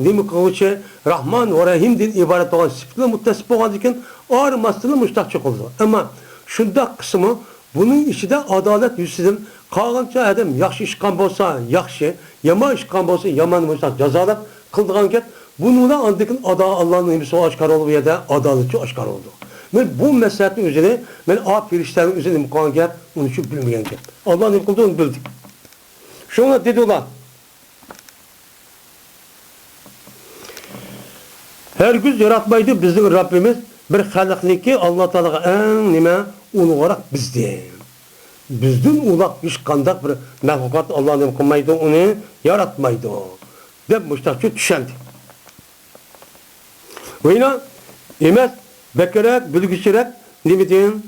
nima qiluvchi Rahman va Rahim din iborat bo'lgan sifatlar muttasif bo'lgan ekan, ormasini mushtaqchi qildi. Ammo shundaq qismi buning ichida adolat yusidan qolgancha adam yaxshi ish qilgan bo'lsa, yaxshi, yomon ish qilgan bo'lsa, yomon bo'lsa jazolab qildigan ket. Bununla andıkın Allah'ın nimisi o aşkar oldu ya da adaletçi aşkar oldu. Ben bu meseletin üzerine, ben firişlerin üzerine mukaan gel, onu için bilmeyen gel. Allah'ın ne kıldı onu bildik. Şuna dedi ulan. Her gün yaratmaydı bizim Rabbimiz bir halıklıki Allah Teala'ga en nime olarak bizde. Bizden ulak iş kandak bir mehlukat Allah'ın ne kılmaydı onu yaratmaydı. Dep müştakçı düşendi. Oyna emas bekerek, bilgiçerek ne diyeyim?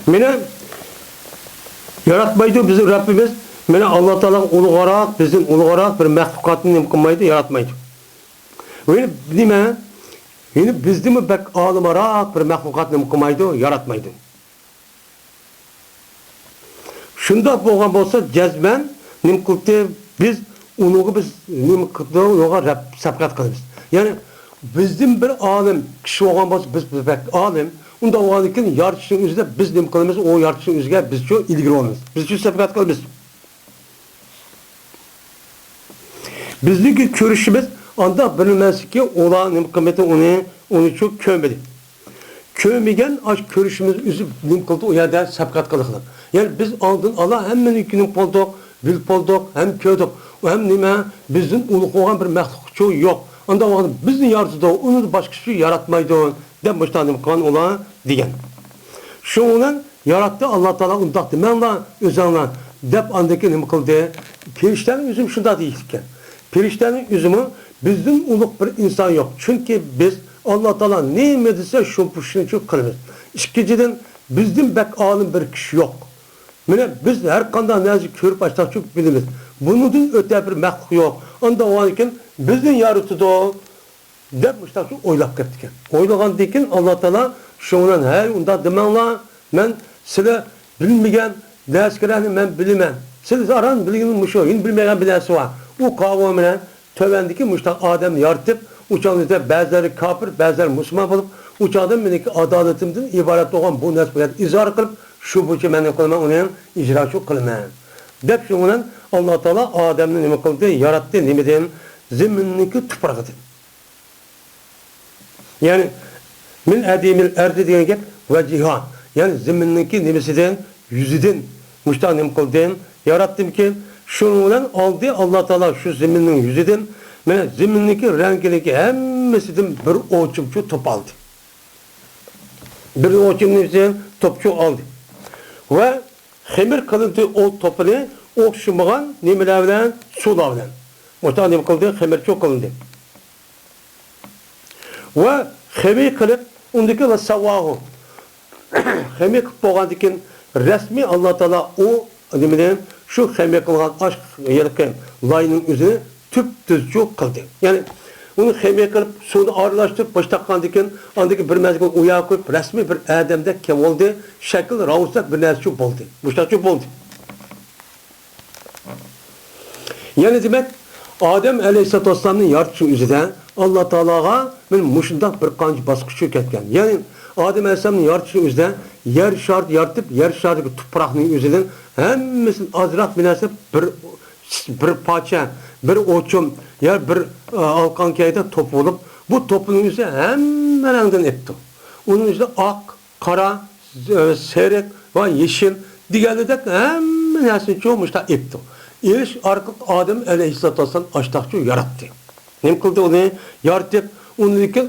Mene yaratmaydı bizim Rabbimiz. Mene Allah Teala ulug'aroq, bizim ulug'aroq bir mahlukatni nima qilmaydi, yaratmaydi. Oyna nima? Yine bizdimi bek olimaroq bir mahlukatni nima qilmaydi, yaratmaydi. Şunda bo'lgan bo'lsa cezmen nim qildi biz unuğu biz nim qildi unuğa sabqat qilamiz. Yani bizden bir alim kişi olan bolsa biz bek alim unda olan iken yaratışın üzerinde biz nima qilamiz o yaratışın üzerine biz şu ilgili olamiz. Biz şu sabıkat qilamiz. Bizdeki görüşümüz anda bilinmez ki olan nima qilmadi onu çok kömedi. Kömegen aş görüşümüz üzüp nima qildi o yerda sabıkat qildi. Yani biz aldın Allah hemmeni günün bulduk, bil bulduk, hem köydük. Hem nima bizden ulug' olan bir mahlukçu yok. Anda o bizni yaratıda onu başka şey yaratmaydı deb başlandım kan ola degan. Şundan yarattı Allah Taala undaq demenla özüңla deb andaki nima qildi? Periştenin üzüm şunda deyilken. Periştenin üzümü bizden ulug' bir insan yok. Çünkü biz Allah Taala ne dese şu çok qilamiz. İkinciden bizden bek alim bir kişi yok. Mine biz her qanday narsa ko'rib açsak çok biliriz. Bunun öte bir mahluk yok. Anda o iken bizden yaratıdı deb müştak oylab ketdik. Oylagan dekin Allah Taala şundan her unda demenla men sizlar bilmegen derslerini men bilmem. Siz aran bilgenin muşo, yin bilmegen bilesi var. O kavga bilen tövendeki müştak Adem yaratıp uçağında bazıları kafir, bazıları Müslüman bulup uçağdan meneki adaletimden ibaret olan bu nesbilen izhar kılıp şu bu ki men kılmam onun icraçı kılmam. Dep şundan Allah Taala Adem'ni nima qildi? Yarattı nimeden? Zeminniki tuproq edi. Yani min adimil erdi degan gap va cihan. Yani zeminniki nimasidan yüzüden müştak nima qildi? Yarattımki şunun bilan oldi Allah Taala şu zeminning yüzüden mana zeminniki rangiligi hammasidan bir o'chimchi top oldi. Bir o'chimni topchu oldi. Va xemir qilindi o topini o'xshamagan nimalar bilan suvlar bilan. O'ta nima qildi? Xemirchi qilindi. Va xemir qilib undagi va savahu. Xemir qilib bo'lgandan keyin rasmiy Alloh taolo o nimadan shu xemir qilgan aşk yerken layning o'zini tüp-tüzcü qildi. Yani onu xemir qilib suvni aralashtirib boshtaqqandan keyin andagi bir mazgil uya qo'yib rasmiy bir odamda kim oldu? Shakl ravsat bir narsa bo'ldi. Boshtaqqancha bo'ldi. Yani demek Adem Aleyhisselatü Vesselam'ın yaratışı üzerinde Allah Teala'ga ben muşundak bir qancha basqıçı ketken. Yani Adem Aleyhisselam'ın yaratışı üzerinde yer şart yaratıp yer şartı tuprağının üzerinden hemmisinin azrak binası bir parça, bir oçum, yer bir alkan kayda top olup bu topunun üzerine hemen etti. Onun üzerinde ak, kara, seyrek ve yeşil diğerleri hemen hepsini çoğumuşta etti. İş artık Adem Aleyhisselatü Vesselam açtakçı yarattı. Ne kıldı onu? Yaratıp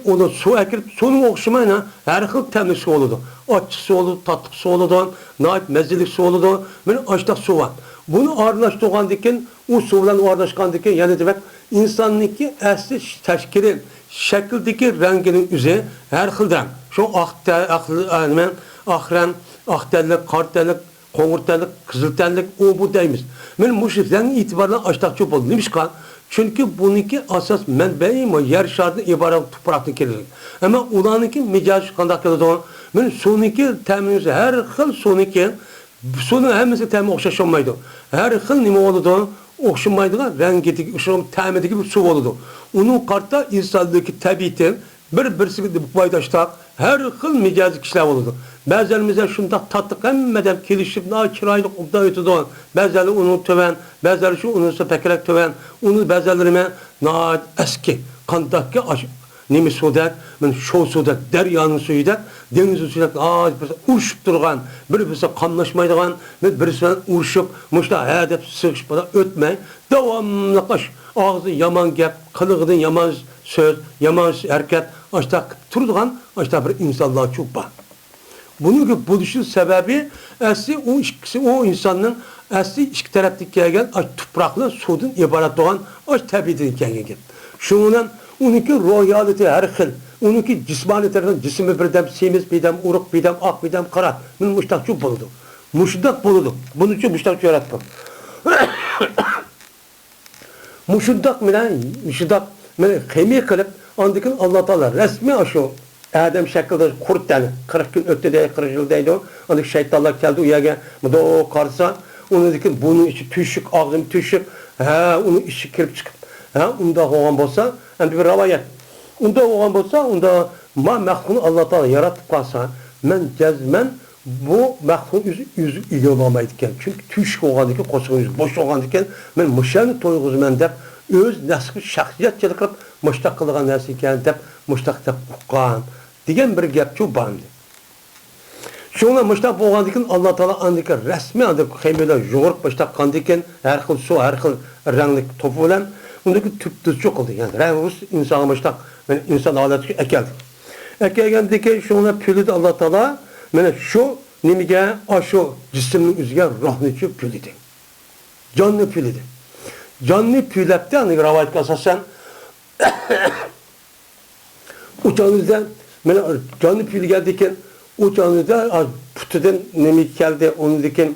onu su ekirip sonun okşamayla her xil temli su oldu. Açık su oldu, tatlı su oldu, nait mezzelik su oldu. Benim açtak su var. Bunu arlaştırgandıkken o sudan arlaşkandıkken yani demek insanlıki asli teşkili şekildeki renginin üzeri her xilden. Şu aktellik, kartellik, Konğurtellik, kızıltellik, o bu deyimiz. Ben bu şifrenin itibarıyla açtakçı oldu. Neymiş kan? Çünkü bununki asas menbeyi mi yer şartı ibaret topraktan gelir. Ama ulanınki mecaz kandak geldi. Ben sonunki teminizi her xil sonunki sonun hemisi temin okşaşılmaydı. Her xil nima oldu? Okşamaydı. Rengi, temindeki bir su oldu. Onun kartta insanlıktaki tabiitin bir-birisiga paydaştak her xil mijazi kişiler oldu. Bazılarımızda şunda tatlık hemmeden kelişip na kiraylık obda ötüdü. Bazıları onu töven, bazıları şu onu pekerek töven, onu bazılarına na eski kandakke nemi sudak, men şov sudak, deryanın suyudak, denizin suyudak, uruşup durgan, birisi kanlaşmaydıgan, birisi uruşup, muşta hedef sıkışıp ötmey, devamlı kaş, ağzı yaman gep, kılıgıdın yaman söz, yaman erkek, açta turduğan, açta bir insanlığa çok var. Bunun buluşun sebebi asli o insanın asli iki taraftaki gelgen topraklı sudun ibaret olan tabiitin gelgen. Şundan onunki royalite her xil, onunki cismani tarafından cismi birdem, semiz bidem, uruk bidem, ak bidem, kara. Bunun muştakçı buludu. Muştak buludu. Bunun için muştakçı yarattım. Muştak xemi kılıp andikin Allah Teala resmi aşı Adem şekilde kurt tane 40 gün öttü diye 40 yıl deydi o. Andık şeytanlar geldi uyaga. Bu o karsa onu dedik bunun içi tüşük, ağzım tüşük. Onun içi kirip çıkıp. Onda hoğan bolsa hem bir ravayet. Unda olan bolsa, unda ma mahluqni Allah Taala yaratib qalsa, men jazman bu mahluq yüzü iyi olamaydı ekan. Çünkü tüşk olgan ekan, qo'shig'i yüzü boş olgan ekan, men mushani to'yg'izman deb o'z nafsi shaxsiyatchilik qilib mushtaq qilgan narsa ekan deb mushtaq deb uqqan degan bir gap shu bor. Şuna mushtaq bo'lgan ekan, Allah Taala andiki rasmiy andiki xaymelar yo'g'irib mushtaq qilgan ekan, har xil suv, har xil rangli to'pi bilan undaki tüp-tüzçü qildi. Yani rus inson mushtaq, men inson holatiga akeldi. Akelgandan keyin shuni pulidi Allah Taala mana shu nimaga shu jismning o'ziga ruhni pulidi. Jonni pulidi. Jonni pulabdi, ani rivoyatga asosan uçağınızda mana jonni pulgandi ekan, uçağınızda putidan nima keldi, onu degan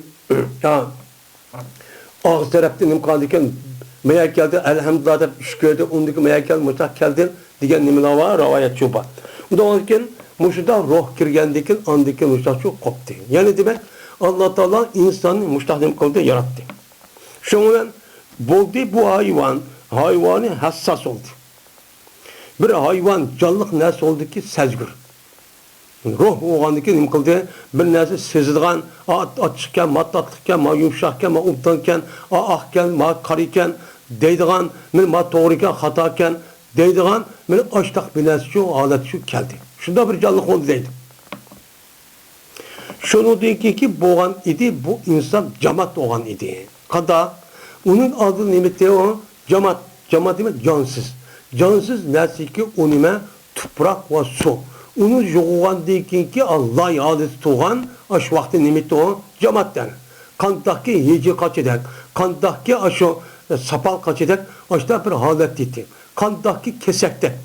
og'iz tarafdan nima qildi ekan, maya keldi, elhamdülillah deb ish ko'rdi, undagi maya keldi, mushtaq keldi degan nimalar bor, rivoyat shu bor. Undan keyin mushda ruh kirgandan keyin andiki mushtaq shu qopdi. Ya'ni demak Allah Taala insonni mushtaq nima qildi, yaratdi. Shuning bilan bo'ldi bu hayvoni hassas oldu. Bir hayvan canlıq narsa oldiki sezgür. Ruh olgandaki nima qildi? Bir narsa sezadigan, ochiqkan, mattatliqkan, yumshoqkan, ubdankan, oqkan, qarikan deydigan, men to'g'ri ekan, xato ekan deydigan, men oshtaq bir narsa shu holat shu keldi. Shunda bir canlıq oldu deydi. Shuningdek ki bo'lgan edi, bu inson jamoat olgan edi. Qada onun adı nimeti o jamoat demek cansız. Cansız nersiki o nime toprak ve su. Onu yoğuğan deyken ki Allah adeti tuğan aş vakti nimeti o cemaatten. Kanttaki yiyece kaç eder. Kanttaki aşo sapal kaç eder. Aşta bir halet dedi. Kanttaki kesekte.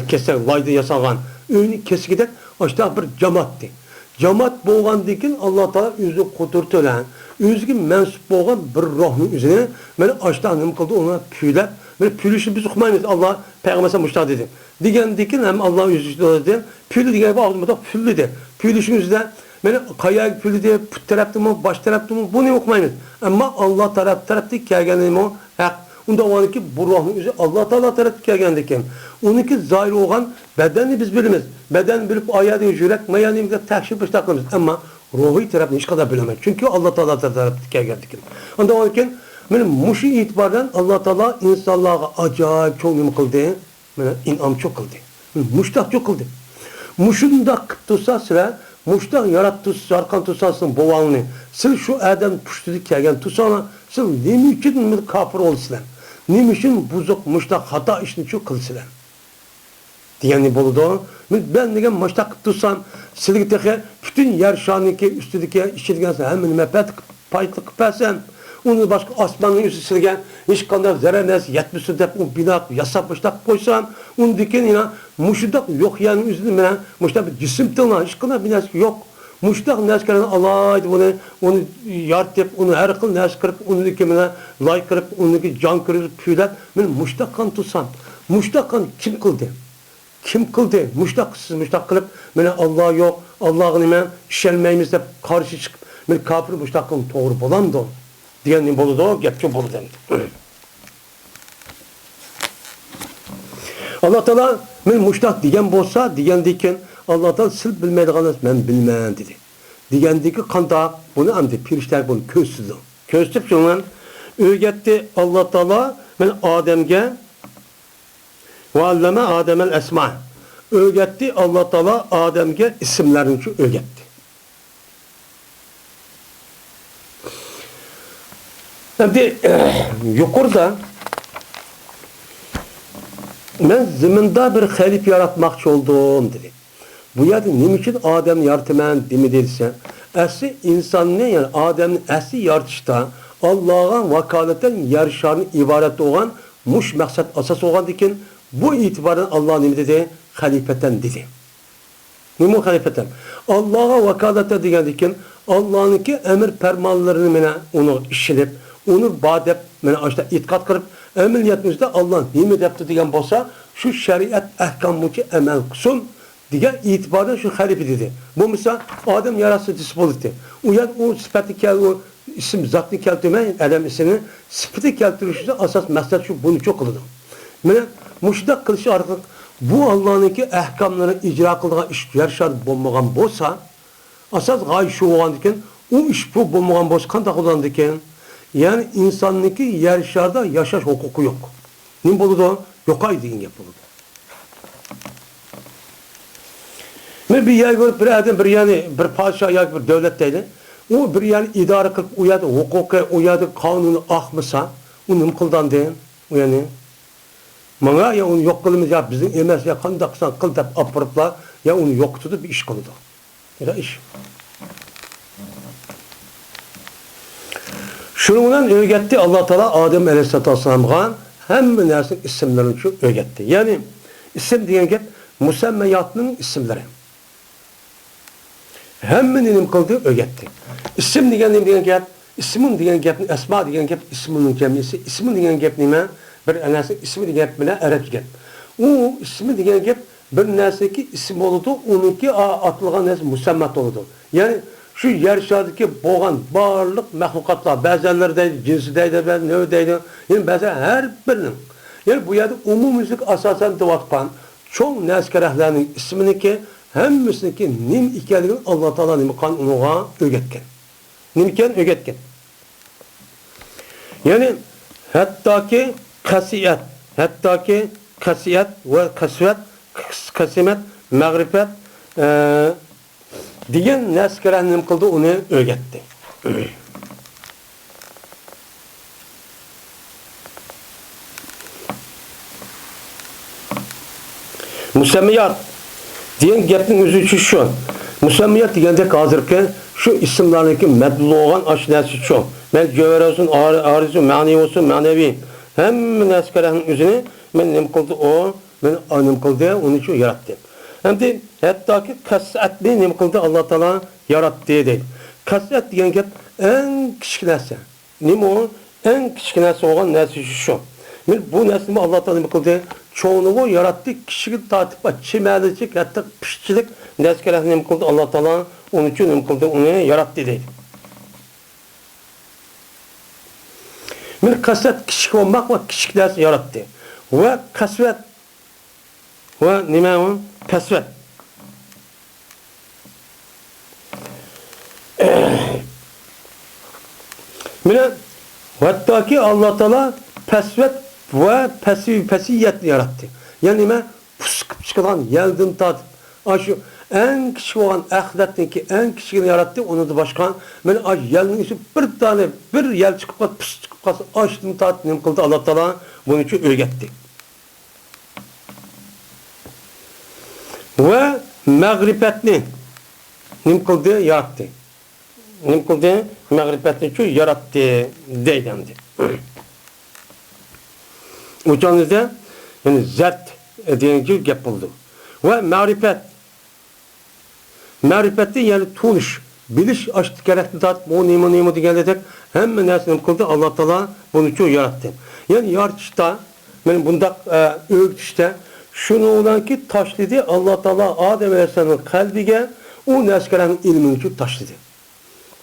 Kesek layda yasagan. Önü kesik eder. Aşta bir cemaatti. Cemaat boğan deyken Allah Teala özü kudurtu olan, özü mensup boğan bir ruhun üzerine beni aşta nima qildi, ona püylep, beni püylüşü biz okumayız. Allah Peygamber'e muştaq dedi. Digen deyken hem Allah özü dedi. Püylü digen bu ağzımda püllü de. Püylüşün üzerine beni kaya püllü de, put tarafta mı, baş tarafta mı, bunu okumayız. Ama Allah tarafta kelgeni o hak. Unda o ki bu ruhun üzeri Allah Teala tarafta kelgendeki. Onunki zahir olan bedenini biz biliriz. Beden bilip ayağı yürek, mayanımızda tekşif baştaklarımız. Ama ruhi tarafını hiç kadar bilemez. Çünkü Allah Teala tarafta kelgendeki. Unda o ki benim muşi itibardan Allah Teala insanlığa acayip çok nima kıldı. İnam çok kıldı. Muştaq çok kıldı. Muşunda kıptusa sıra muştaq yarattı sarkan tutasın boğanını. Sil şu adam puştudu kelgen tusana sil nemi için kafir olsunlar. Nemi için buzuk muştaq hata işini çok kılsınlar. Diyeni boludu. Ben degen muştaq tutsam silgi tehe bütün yer şaniki üstüdeki işitgensen hemen mepet paytlık kıpasen. Onu başka asmanın üstü silgen, hiç kadar zarar nesi yetmişsin deyip o bina yasap muştaq koysan, onu diken yine muştaq yok yani üstüne muştaq bir cisim tığına hiç kadar bir nesi yok. Muştaq nesi kadar Allah onu yart deyip, onu her kıl nesi kırıp, onu dikemine lay kırıp, onu can kırıp, püylet, ben muştaq kan tutsam, muştaq kan kim kıldı? Kim kıldı? Muştaqsız muştaq kılıp, bana Allah yok, Allah'ın ben işelmeyimiz deyip karşı çıkıp, ben kafir muştaqın doğru bulandı o. Diyenin bolu da gepçi bolu dendi. Allah Teala men muştaq diyen bolsa diyendeyken Allah Teala sil bilmeydiğiniz men bilmem dedi. Diyendeki kanda bunu amdi pirişler bunu közsüzdü. Köztüp şundan öğretti Allah Teala men Adem'ge ve alleme Adem'el esma. Öğretti Allah Teala Adem'ge isimlerini şu öğretti. Şimdi yukarıda ben ziminde bir halif yaratmakçı oldum dedi. Bu yerde ne için Adem yaratman demi dediyse, asli insan ne yani Adem'in asli yaratışta Allah'a vakaleten yarışarını ibaret olan muş maksat asas olan diken bu itibarın Allah ne dedi? Halifeten dedi. Ne mu halifeten? Allah'a vakalete diyen diken Allah'ınki emir fermanlarını onu işilip onu badep, yani işte itikat kırıp, emeliyetimizde Allah'ın nimet yaptı diyen bolsa, şu şeriat ahkamıcı emel kısım, diye itibardan şu halifi dedi. Bu mesela Adem yarası dispoliti. O sıfatı keldi, o isim zatını keltürmeyin, elem ismini, sıfatı keltürüşü asas mesele şu, bunu çok kıldı. Yani müşdak kılışı artık bu Allah'ınki ahkamlarını icra kıldığı iş yer şart bulmagan bolsa, asas gay şu olandiken, o iş bu bulmagan bolsa kandak olandiken, yani insanınki yer şarda yaşaş hukuku yok. Ne buludu? Yokay deyin yapıldı. Bir yer görüp bir adam bir yani bir padişah ya bir devletteydi. O bir yani idare kılıp uyadı, hukuka uyadı, kanunu ahmısa, onu kıldan deyin. Yani bana ya onu yok kılımız ya bizim emez ya kandaksan kıl dep apırıpla ya onu yok tutup bir iş kıldı. Ya iş. Şununla öğretti Allah Teala Adem Aleyhisselatü Vesselam'a hem nersin isimlerini şu öğretti. Yani isim diyen gep musemmeyatının isimleri. Hemmenin kıldığı öğretti. İsim diyen gep, ismin diyen gep, esma diyen gep, isminin cemisi, ismin diyen gep nime? Bir nersin ismi diyen gep bile Arap gep. O ismi diyen gep bir nerseki isim oldu, onunki atılgan nersi musemmet oldu. Yani şu yer şadiki boğan barlık mahlukatlar, bazıları deydi, cinsi deydi, ne deydi, yani bazı her birinin. Yani bu yerde umumizlik asasen dıvatkan, çok neskerehlerinin ismini ki, hemmisinki nim ikenliğini Allah Teala nimkan onuğa öğretken. Nimken öğretken. Yani hatta ki kasiyet ve kasvet, kasimet, mağrifet, diyen neskerehnim kıldı onu öğretti. Musemmiyat diyen gepnin özü şu. Musemmiyat degende hazırki şu isimlerindeki medlul olan aşinası şu. Ben cevher olsun, arzu, mani olsun, manevi. Hem neskerehnin özünü ben nem kıldı o, ben nem kıldı onu şu yarattı. Hem de hatta ki kasatni nem kıldı Allah Teala yarattı dedi. Kasat diyen gep en küçük nerse. Nem o en küçük nerse olan nerse şu. Bu nesimi Allah Teala nem kıldı. Çoğunluğu yarattı, kişilik tatip, çimelicik, hatta pişçilik neskerehni nem kıldı Allah Teala onun için nem kıldı onu yarattı dedi. Bir kasvet küçük olmak ve küçük nerse yarattı. Ve kasvet ve nime o? Kasvet. Mine hatta ki Allah Teala pesvet ve pesiyet yarattı. Yani ben pıskıp çıkan yeldin tat. Şu en küçük olan ahiretteki en küçüğünü yarattı. Onu da başkan. Ben yelin içi bir tane bir yel çıkıp pıs çıkıp kalsın. Açtın tat ne kıldı Allah Teala bunun için öğretti. Ve mağribetini ne kıldı yarattı. Ne kıldı mağribetini için yarattı deylendi. Uçanızda yani zat diyen gibi yapıldı. Ve marifeti yani tunuş, biliş açtı gerekli tat, bu nimo diyenledek hem nesini kıldı Allah Teala bunu çok yarattı. Yani yarışta, yani bunda öğütüşte şunu olan ki taşladı Allah Teala Adem Aleyhisselam'ın kalbine o neskerenin ilmini çok taşladı.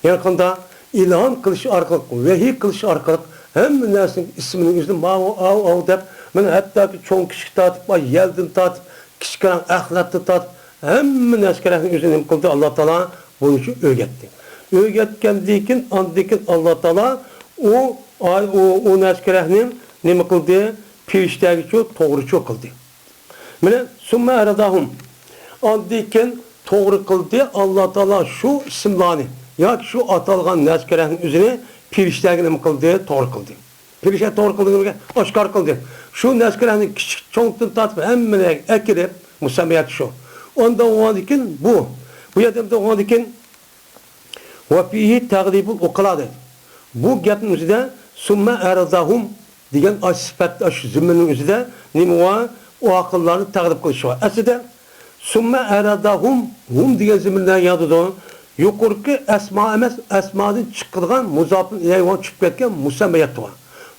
Yani kanda ilham kılışı arkalık, vehiy kılışı arkalık hem nesinin isminin yüzünü mavu deyip ben hatta ki çoğun kişi tatıp, yeldin tatıp, kişilerin ahlaklı tatıp hem neskerenin yüzünü kıldı Allah Teala bunun için öğretti. Öğretkendiğin andikin Allah Teala o neskerenin ne kıldı? Pirişteki çok doğru çok kıldı. Mene sümme eradahum andikin doğru kıldı Allah Teala şu isimlerini ya şu atalgan neskerenin yüzünü pirişteki ne kıldı? Doğru kıldı. Pirişe doğru kıldı, aşkar kıldı. Şu neskerenin küçük çoğuntun tatıp hemmine ekirip musemmiyat şu. Ondan o dikin bu. Bu yadımda o dikin ve fihi tağribul uqladı. Bu gapın üzerinde sümme eradahum diyen sıfat zümmenin üzerinde nime o akıllarını tağrib kılışı var. Aslında sümme eradahum hum diyen zümminden yadıdı. Yukarıki esma emez esmadan çıkılgan muzafın ileyhi çıkıp ketken musemmiyat var.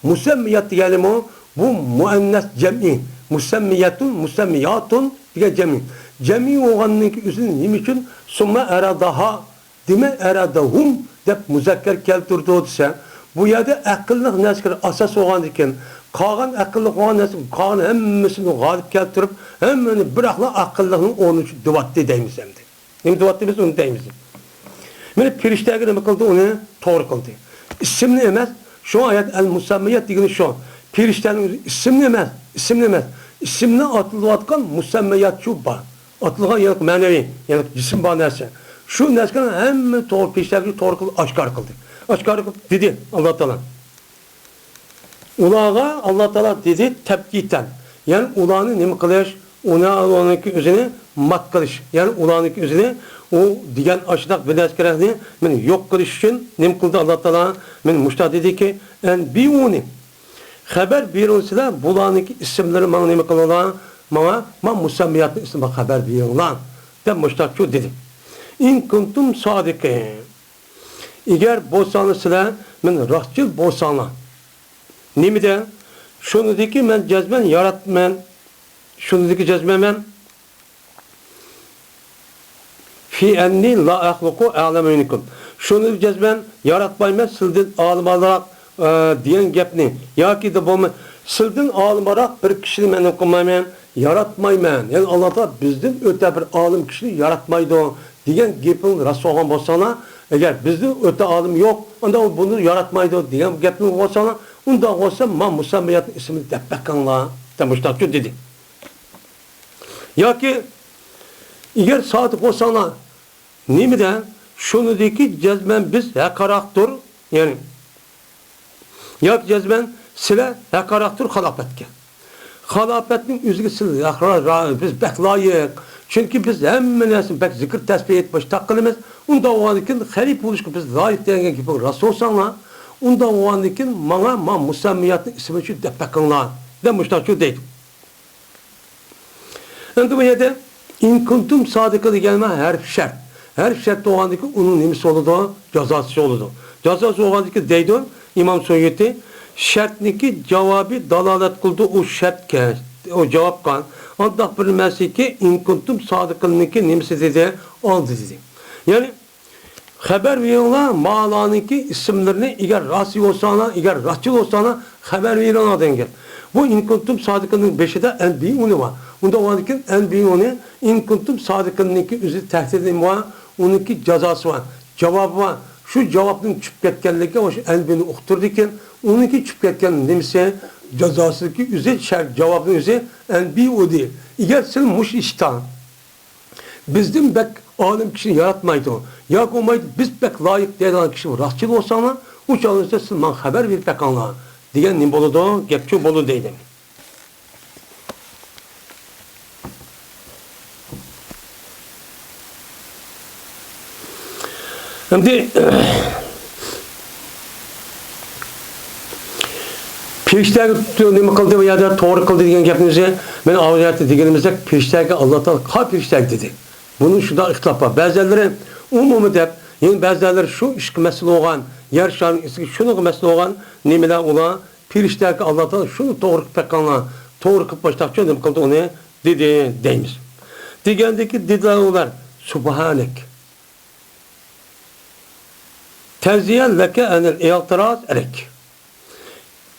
Musemmiyat diyelim o bu muennes cem'i. Musemmiyatun diye cem'i. Cem'i olanınki üzerinde nime için sümme eradaha deme eradahum dep muzakker keltirdi o dese bu yerda aqlli narsaga asos bo'lgan ekan. Qolgan aqlli bo'lgan narsa, qolgan hammasini g'olib keltirib, hammani biroqla aqllining o'rniga duvatdi deymiz endi. Nima duvatdi biz uni deymiz. Mana firishtaga nima qildi, uni to'g'ri qildi. Ismni emas, şu ayet el-musammiyat degani şu. Firishtaning ismni emas, ismni atılayotgan musammiyat şu bor. Atılgan yani ma'naviy, yani jism bor narsa. Shu narsani hamma to'g'ri firishtaga to'g'ri qilib oshkor qildi. Oshkor qilib dedi Alloh taolo. Ularga Alloh taolo dedi tabkitan. Yani ularni nima qilish, oniki o'zini mat qilish. Yani ularniki o'zini o degan aşdaq bir narsalarni meni yo'q qilish uchun nima qildi Alloh taolo? Men mushta dediki, en biuni xabar berilsalar, bularniki ismlari menga nima qilinglar? Men musammiyatning ismiga xabar beringlar deb mushta shu dedi. In kuntum sodiqin. Eğer bo'lsangiz sizlar, men rostchil bo'lsanglar. Nimada? Shunidiki men jazman yaratman. Shunidiki jazman men fi enni la ahluqu a'lamu minkum. Shuni jazman yaratmayman, sizdan olimroq degan gapni yoki de bo'lma, sizdan olimroq bir kishini men qilmayman, yaratmayman. Yani Alloh taolo bizdan o'ta bir olim kishini yaratmaydi degan gaping rost bo'lgan bo'lsa, agar bizdan o'ta olim yo'q, unda u buni yaratmaydi degan gapning bo'lsa, unda bo'lsa men musammiyatning ismini deb bakanglar, deb mushtaqchu dedi. Yoki eğer sodiq bo'lsanglar, nimada shunidiki jazman biz haqaraqdir, yani yoki jazman sizlar haqaraqdir xalofatga. Xalofatning o'ziga sizlar biz bakloyiq. Chunki biz hamma narsani bak zikr tasbih etib taqilimiz. Unda o'g'anlikin xalif bo'lishga biz loyiq degan gap rasul bo'lsanglar, unda o'g'anlikin men musammiyatning ismini shu deb bakinglar, deb mushtaqchu deydi. Endi bu yerda in kuntum sodiqin deganma harf shart. Harf shart bo'lgandiki, uning nimasi bo'ladi? Jazosi bo'ladi. Jazosi bo'lgandiki deydi İmam Suyuti, shartniki javobi dalolat qildi o shartga, o javobga. Undaq bilmasiki in kuntum sodiqinniki nimasi dedi? Oldi dedi. Yani xabar veringlar, ma'loniki ismlarini eğer rost bo'lsanglar, eğer rostchi bo'lsanglar xabar veringlar degan. Bu in kuntum sodiqinning 5'ida enbiuni var. Unda o'g'anlikin enbiuni in kuntum sodiqinniki o'zi tahdidi var, uniki jazosi var, javobi var. Şu cevabın çıkıp ketkenligi o elbini uqtirdikin, uniki çıkıp ketken nimse cezasındaki üzü şart cevabın üzü elbi o değil. Eğer sen muş iştan bizden bek alim kişini yaratmaydı. Ya olmaydı biz bek layık deylen kişi rastçıl olsana o çalışsa siz man haber verip bekanlar diyen nim boludu, gepçu bolu deydim. Şimdi piriştagi nima qildi ya da to'g'ri qildi degan gapimizni men avliyatda deganimizda piriştagi Alloh taolo qay piriştagi dedi. Bunun shunda ixtilof bor. Ba'zilari umumiy deb, yani ba'zilari shu ishga mas'ul bo'lgan, yer sharining isiga shunga mas'ul bo'lgan nimalar ular piriştagi Alloh taolo shuni to'g'ri qilib qo'yganlar, to'g'ri qilib boshqacha nima qildi uni dedi deymiz. Degandiki dedilar ular subhanak Tevziyen leke enel i'tiraz erek.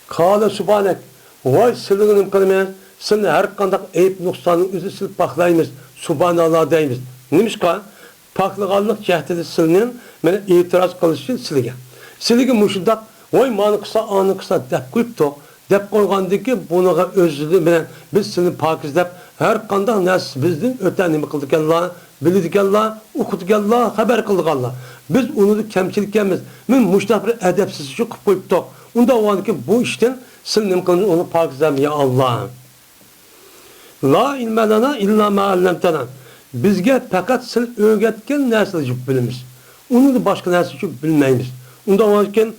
Kâle subhanek. Vay sılığınım kılmayın. Seni her kandak eyip noksanın üzü silip paklayımız. Subhanallah deyimiz. Neymiş ka? Paklıqanlık cehdede silinin mene itiraz kılış için silige. Silige muşundak. Vay manı kısa anı kısa dep koyup to. Dep koygandaki bunağa özlü mene biz seni pakizlep her kandak nes bizden öten nemi kıldık Allah. Bildik Allah. Okuduk Allah. Haber kıldık Allah. Biz onu da kemçilikkemiz. Men muştaq bir edepsiz şu qıp koyup to. Unda o ki bu işten silnim kılın onu pakizlem ya Allah. La ilme lana illa ma allamtana. Bizge fakat sil öğretken narsa jup bilimiz. Onu da başka narsa jup bilmeyimiz. Unda o ki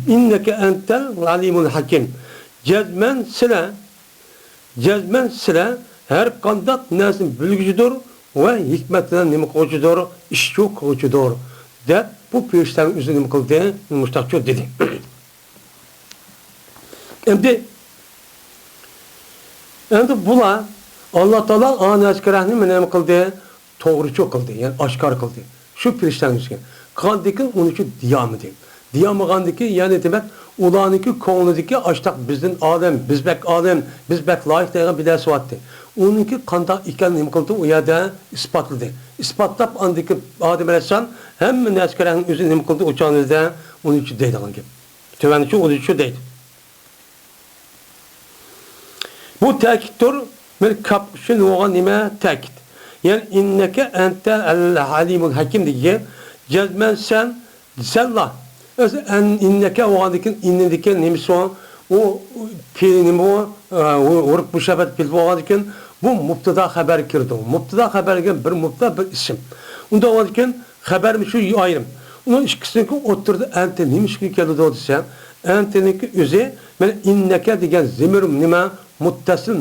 inneke entel alimul hakim. Cezmen sile her kandak narsa bilgücüdür ve hikmetten nimi kocudur, işçi kocudur. De bu pirişlerin üzerine kıldı, müştakçı dedi. Şimdi bula Allah Teala ana aşkarahını menem kıldı, doğrucu kıldı, yani aşkar kıldı. Şu pirişlerin üzerine. Kandikin 13 diyamı değil. Diyamagandaki yani demek ulaniki konuldaki açtak bizden adam, biz bek layık degan bir ders vattı. Onunki kandak iken nima qildi u yerda isbotladı. İsbotlab andiki Adem Aleyhisselam hamma narsalaring o'zi nima qildi o'chog'ingizda uni uchun deydigan gap. Tövanichi uni uchun deydi. Bu ta'kiddir. Men kapşın olan nima ta'kid. Yani inneke ente el-halimul hakim diye cezmen senla. İnneke oğandikin innedeki nimisi o fiilini bu uruk müşabet fil oğandikin bu mubtada haber kirdi. Mubtada habergen bir mubtada bir isim. Onda oğandikin haber mi şu ayrım. Onun ikisini oturdu ente nimiş ki geldi o desem. Ente'ninki özü men inneke diyen zemirim nima muttasil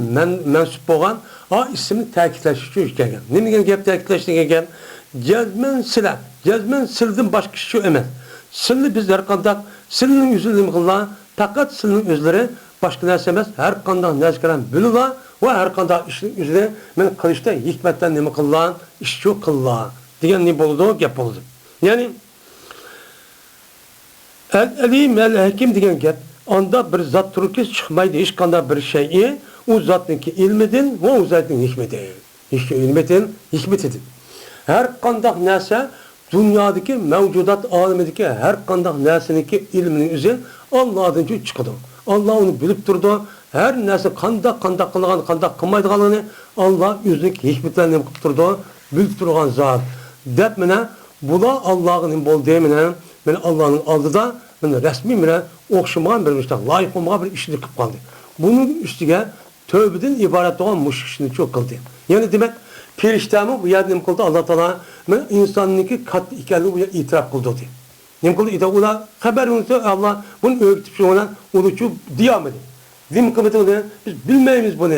mensup bo'lgan o ismni ta'kidlash uchun kelgan. Nimaga gap ta'kidlashdan kelgan? Jazman sildan boshqa shu emas. Silni biz har qanday silning o'zini nima qilgan? Faqat silning o'zlari boshqa narsa emas. Har qanday narsadan bilila va har qanday ishning o'zida men qilishda hikmatdan nima qilgan? Ish shu qilgan. Degan ne bo'ldi? Gap bo'ldi. Ya'ni el-alim el-hakim degan gap onda bir zat turki çıkmaydı hiç kadar bir şeyi o zatınki ilmedin ve o zatın hikmeti. Hiç ilmetin hikmetidir. Her kandak neyse dünyadaki mevcudat alemindeki her kandak neyseninki ilminin üzeri Allah'ın çıkıdı. Allah onu bilip durdu. Her neyse kandak kılgan kandak kılmaydıganını Allah yüzünük hikmetlerini bilip durdu. Bilip durgan zat. Dep mine bula Allah'ın bol demine ben Allah'ın aldı da resmi bile okşamagan bir işte layık olmagan bir işini kılıp kaldı. Bunun üstüne tövbeden ibaret olan müşrik işini çok kıldı. Yani demek periştemı bu yerde ne kıldı Allah Teala insanlık kat ikenliği bu itiraf kıldı diye. Ne kıldı? İşte ona haber verirse Allah bunu öğretip ona onu çok diyemedi. Değil mi kıymetli? Biz bilmeyiz bunu.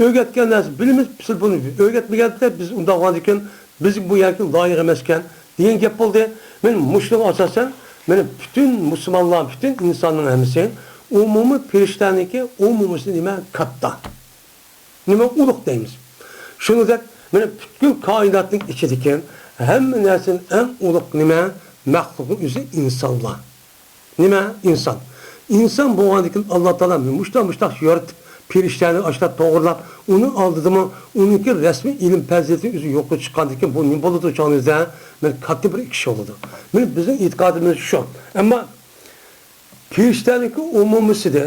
Öğretken nasıl bilmemiz biz bunu öğretmeyen de biz ondan varken biz bu yerken layık emezken diyen gap oldu. Ben müşrik asasen benim bütün Müslümanlar, bütün insanların hemisi umumi periştanlıki umumisi nime katta. Nime uluk deyimiz. Şunu da benim bütün kainatın içindeki hem nesin en uluk nime mahlukun yüzü insanlar. Nime? İnsan. İnsan bu andikin Allah Teala müştak yaratıp periştanlığı açta doğrulap onu aldı mı onunki resmi ilim pezzetinin yüzü yokluğu çıkandıkken bu ne boludu çağınızda ben katli bir kişi oldu. Bizim itikadımız şu. Ama periştanlıkı umumisidir.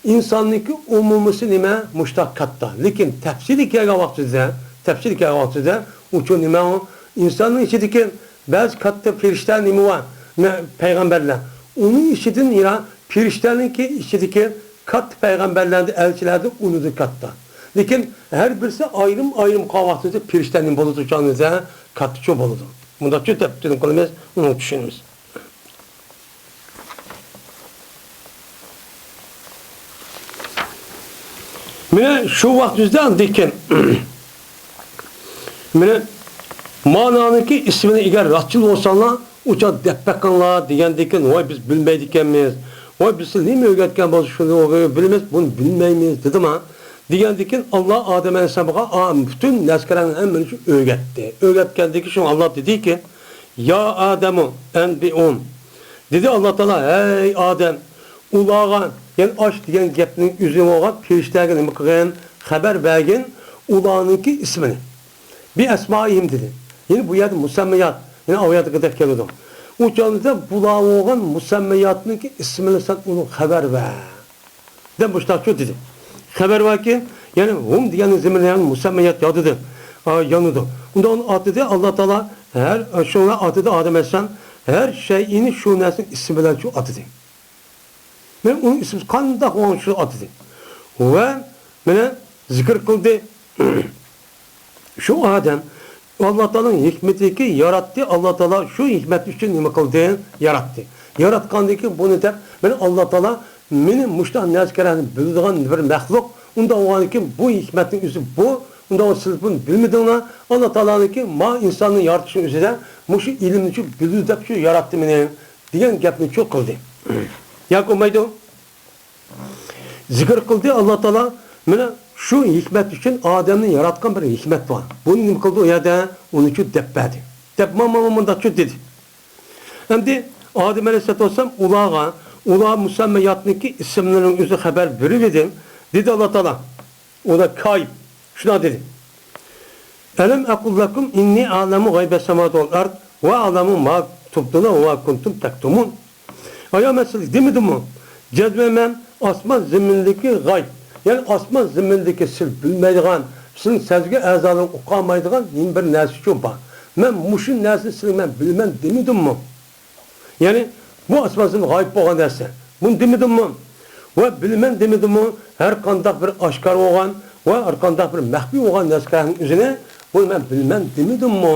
İnsanlıkı umumisi nime müştak katta. Lakin tefsir hikaye vaktinde uçun nime o insanın içindeki bazı katta periştan nime var. Peygamberler. Onun içindeki ya periştanlıkı içindeki kat peygamberlerde, elçilerde unudu katta. Lakin her birisi ayrım kahvaltıda periştanın boludu canınıza katı çok boludu. Bunda çok tepkinin kolumuz, onu düşünürüz. Mine şu vaktimizde andikken mine mananınki ismini eğer rahatçıl olsanlar uça deppekanlar diyendikken vay biz bilmeydikenmiz. Vay biz ne mi öğretken bazı şunu bilmez bunu bilmeyimiz dedim ha. Diyendikken Allah Adem Aleyhisselam'a bütün neskerlerin hemen öğretti. Öğretkendeki şu Allah dedi ki ya Adem'u enbi'un. Dedi Allah Teala ey Adem ulağa yani aç diyen gepnin üzerine olan perişlerine bakın haber vergin ulağınınki ismini. Bir esmaihim dedi. Yani bu yerde musemmiyat. Yani aviyatı kadar geliyordu. Uçağınızda bulağı olan musemmiyatınınki ismini sen onu haber ver. De müştak şu dedi. Haber var ki yani hum diyen zeminlerin musemmiyat yadıdır. Yanıdır. Onda onun adı Allah Teala her şuna adı da Adem Aleyhisselam her şeyini şu nesin ismiyle şu adıdır. Ben onun ismi kandak olan şu adıdır. Ve bana zikir kıldı. Şu Adem Allah Teala'nın hikmeti ki yarattı. Allah Teala şu hikmet için ne kıldı? Yarattı. Yaratkandaki bunu da ben Allah Teala benim müştah nezkereni bildiğin bir mehluk. Onda o anki bu hikmetin yüzü bu. Onda o siz bunu bilmediğine Allah Teala'nınki ma insanın yaratışının üzerine muşu ilimini şu bildiği şu yarattı beni diyen gapını çok kıldı. Yak olmaydı o. Zikir kıldı Allah Teala bana şu hikmet için Adem'in yaratkan bir hikmet var. Bunu ne kıldı o yerde onun için deppedi. Depmamamın da çok dedi. Hem de Adem Aleyhisselatü Vesselam ulağa musammeyatındaki isimlerin üzü haber verildi. Dedi Allah Teala. O da kayıp. Şuna dedi. Elem ekullakum inni alemu gaybe semâd vel ard ve alemu ma tubduna ve kuntum tektumun. Aya mesela demedim mi? Cezmemem asman zemindeki gayb. Yani asman zemindeki sil bilmeydiğin, sizin sezgi azalarını okumaydiğin yeni bir nersi çok var. Ben muşun nersi sizin ben bilmem demedim mi? Yani bu asman zemin gayb olan nersi. Bunu demedim mi? Ve bilmem demedim mi? Her kandak bir aşkar olan ve her kandak bir mehbi olan nersilerin üzerine bunu ben bilmem demedim mi?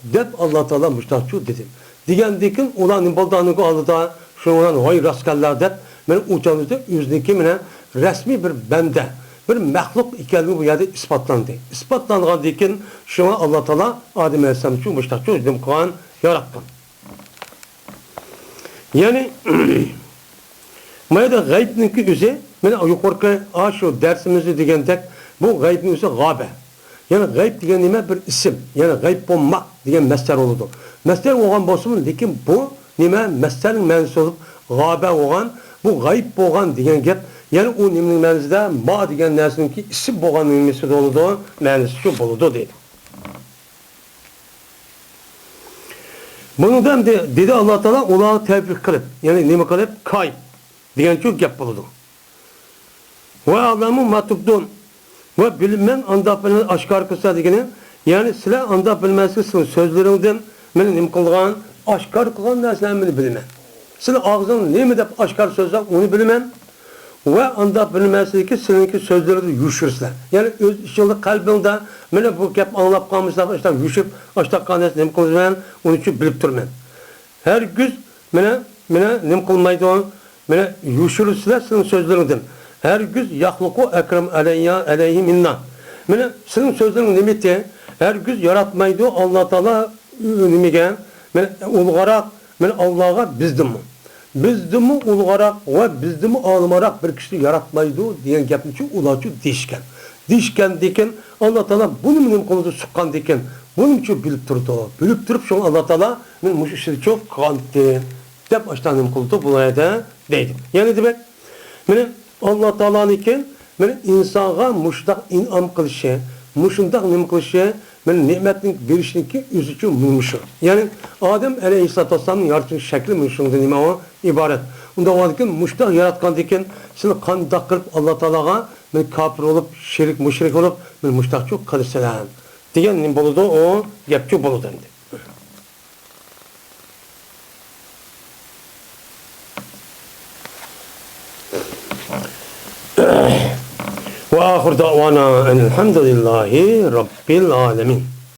Dep Allah Teala müştahçu dedim. Digendikin ulan baldanıgı alıda şundan vay raskallar dep men uçanızda yüzdeki mene resmi bir bende bir mahluk ikenliği bu yerde ispatlandı. İspatlangan dikin şuna Allah Teala Adem Aleyhisselam şu müştahçu dedim Kur'an yarattı. Yani mayda gaybninki üzü men yukarı şu dersimizi digendek bu gaybnin üzü gabe. Yani gayb degan nima bir isim. Yani gayb bo'lmak degan masdar bo'ladi. Masdar bo'lgan bo'lsa-mu, lekin bu nima masdarning ma'nosi bo'lib g'oba bo'lgan, bu g'ayb bo'lgan degan gap. Yani u nimaning ma'nosida ma degan narsaniki isim bo'lganning nimasi bo'ladi, ma'nosi shu bo'ladi deydi. Bundan dedi Allah Teala ularni tavfiq qilib, ya'ni nima qilib kayb degan shu gap bo'ladi. Va alamu matubdun ve bilmem anda bilmem aşkar kılsa degeni yani sizler anda bilmezsiniz sözlerinden benim nim kılgan aşkar kılgan derslerini bilmem. Sizler ağzın ne mi de aşkar sözler onu bilmem ve anda bilmezsiniz ki seninki sözleri de yuşursuzlar. Yani öz işçilik kalbinde beni bu gap anlap kalmışlar işte yuşup aşkar kılgan nim kılgan onun için bilip durmam. Her güz bana nim kılmaydı o bana yuşursuzlar senin sözlerinden. Her güz yahluku ekrem aleyhi minna. Mene senin sözlerin nimeti her güz yaratmaydı Allah Teala nimegen men ulgarak men Allah'a bizdim ulgarak ve bizdim almarak bir kişi yaratmaydı diyen gapni için ulaçı dişken. Dişken diken Allah Teala bunu benim konuda sıkkan diken bunun için bilip durdu. Bilip durup şu Allah Teala men muş işi çok kanıttı. Dep açtanım konuda bulaya da deydim. Yani demek mene Allah Teala'nın iken men insana muştak inam kılışı, muşundak nim kılışı, men nimetin verişinki üzücü mümüşü. Yani Adem Aleyhisselatü Vesselam'ın yaratışın şekli mümüşünde nime o ibaret. Onda o iken muştak yaratkan diken seni kandak kırıp Allah Teala'ga men kafir olup, şirik, müşrik olup men muştak çok kılırsalar. Diyen nim boludu o yapçı boludu. وآخر دعوانا أن الحمد لله رب العالمين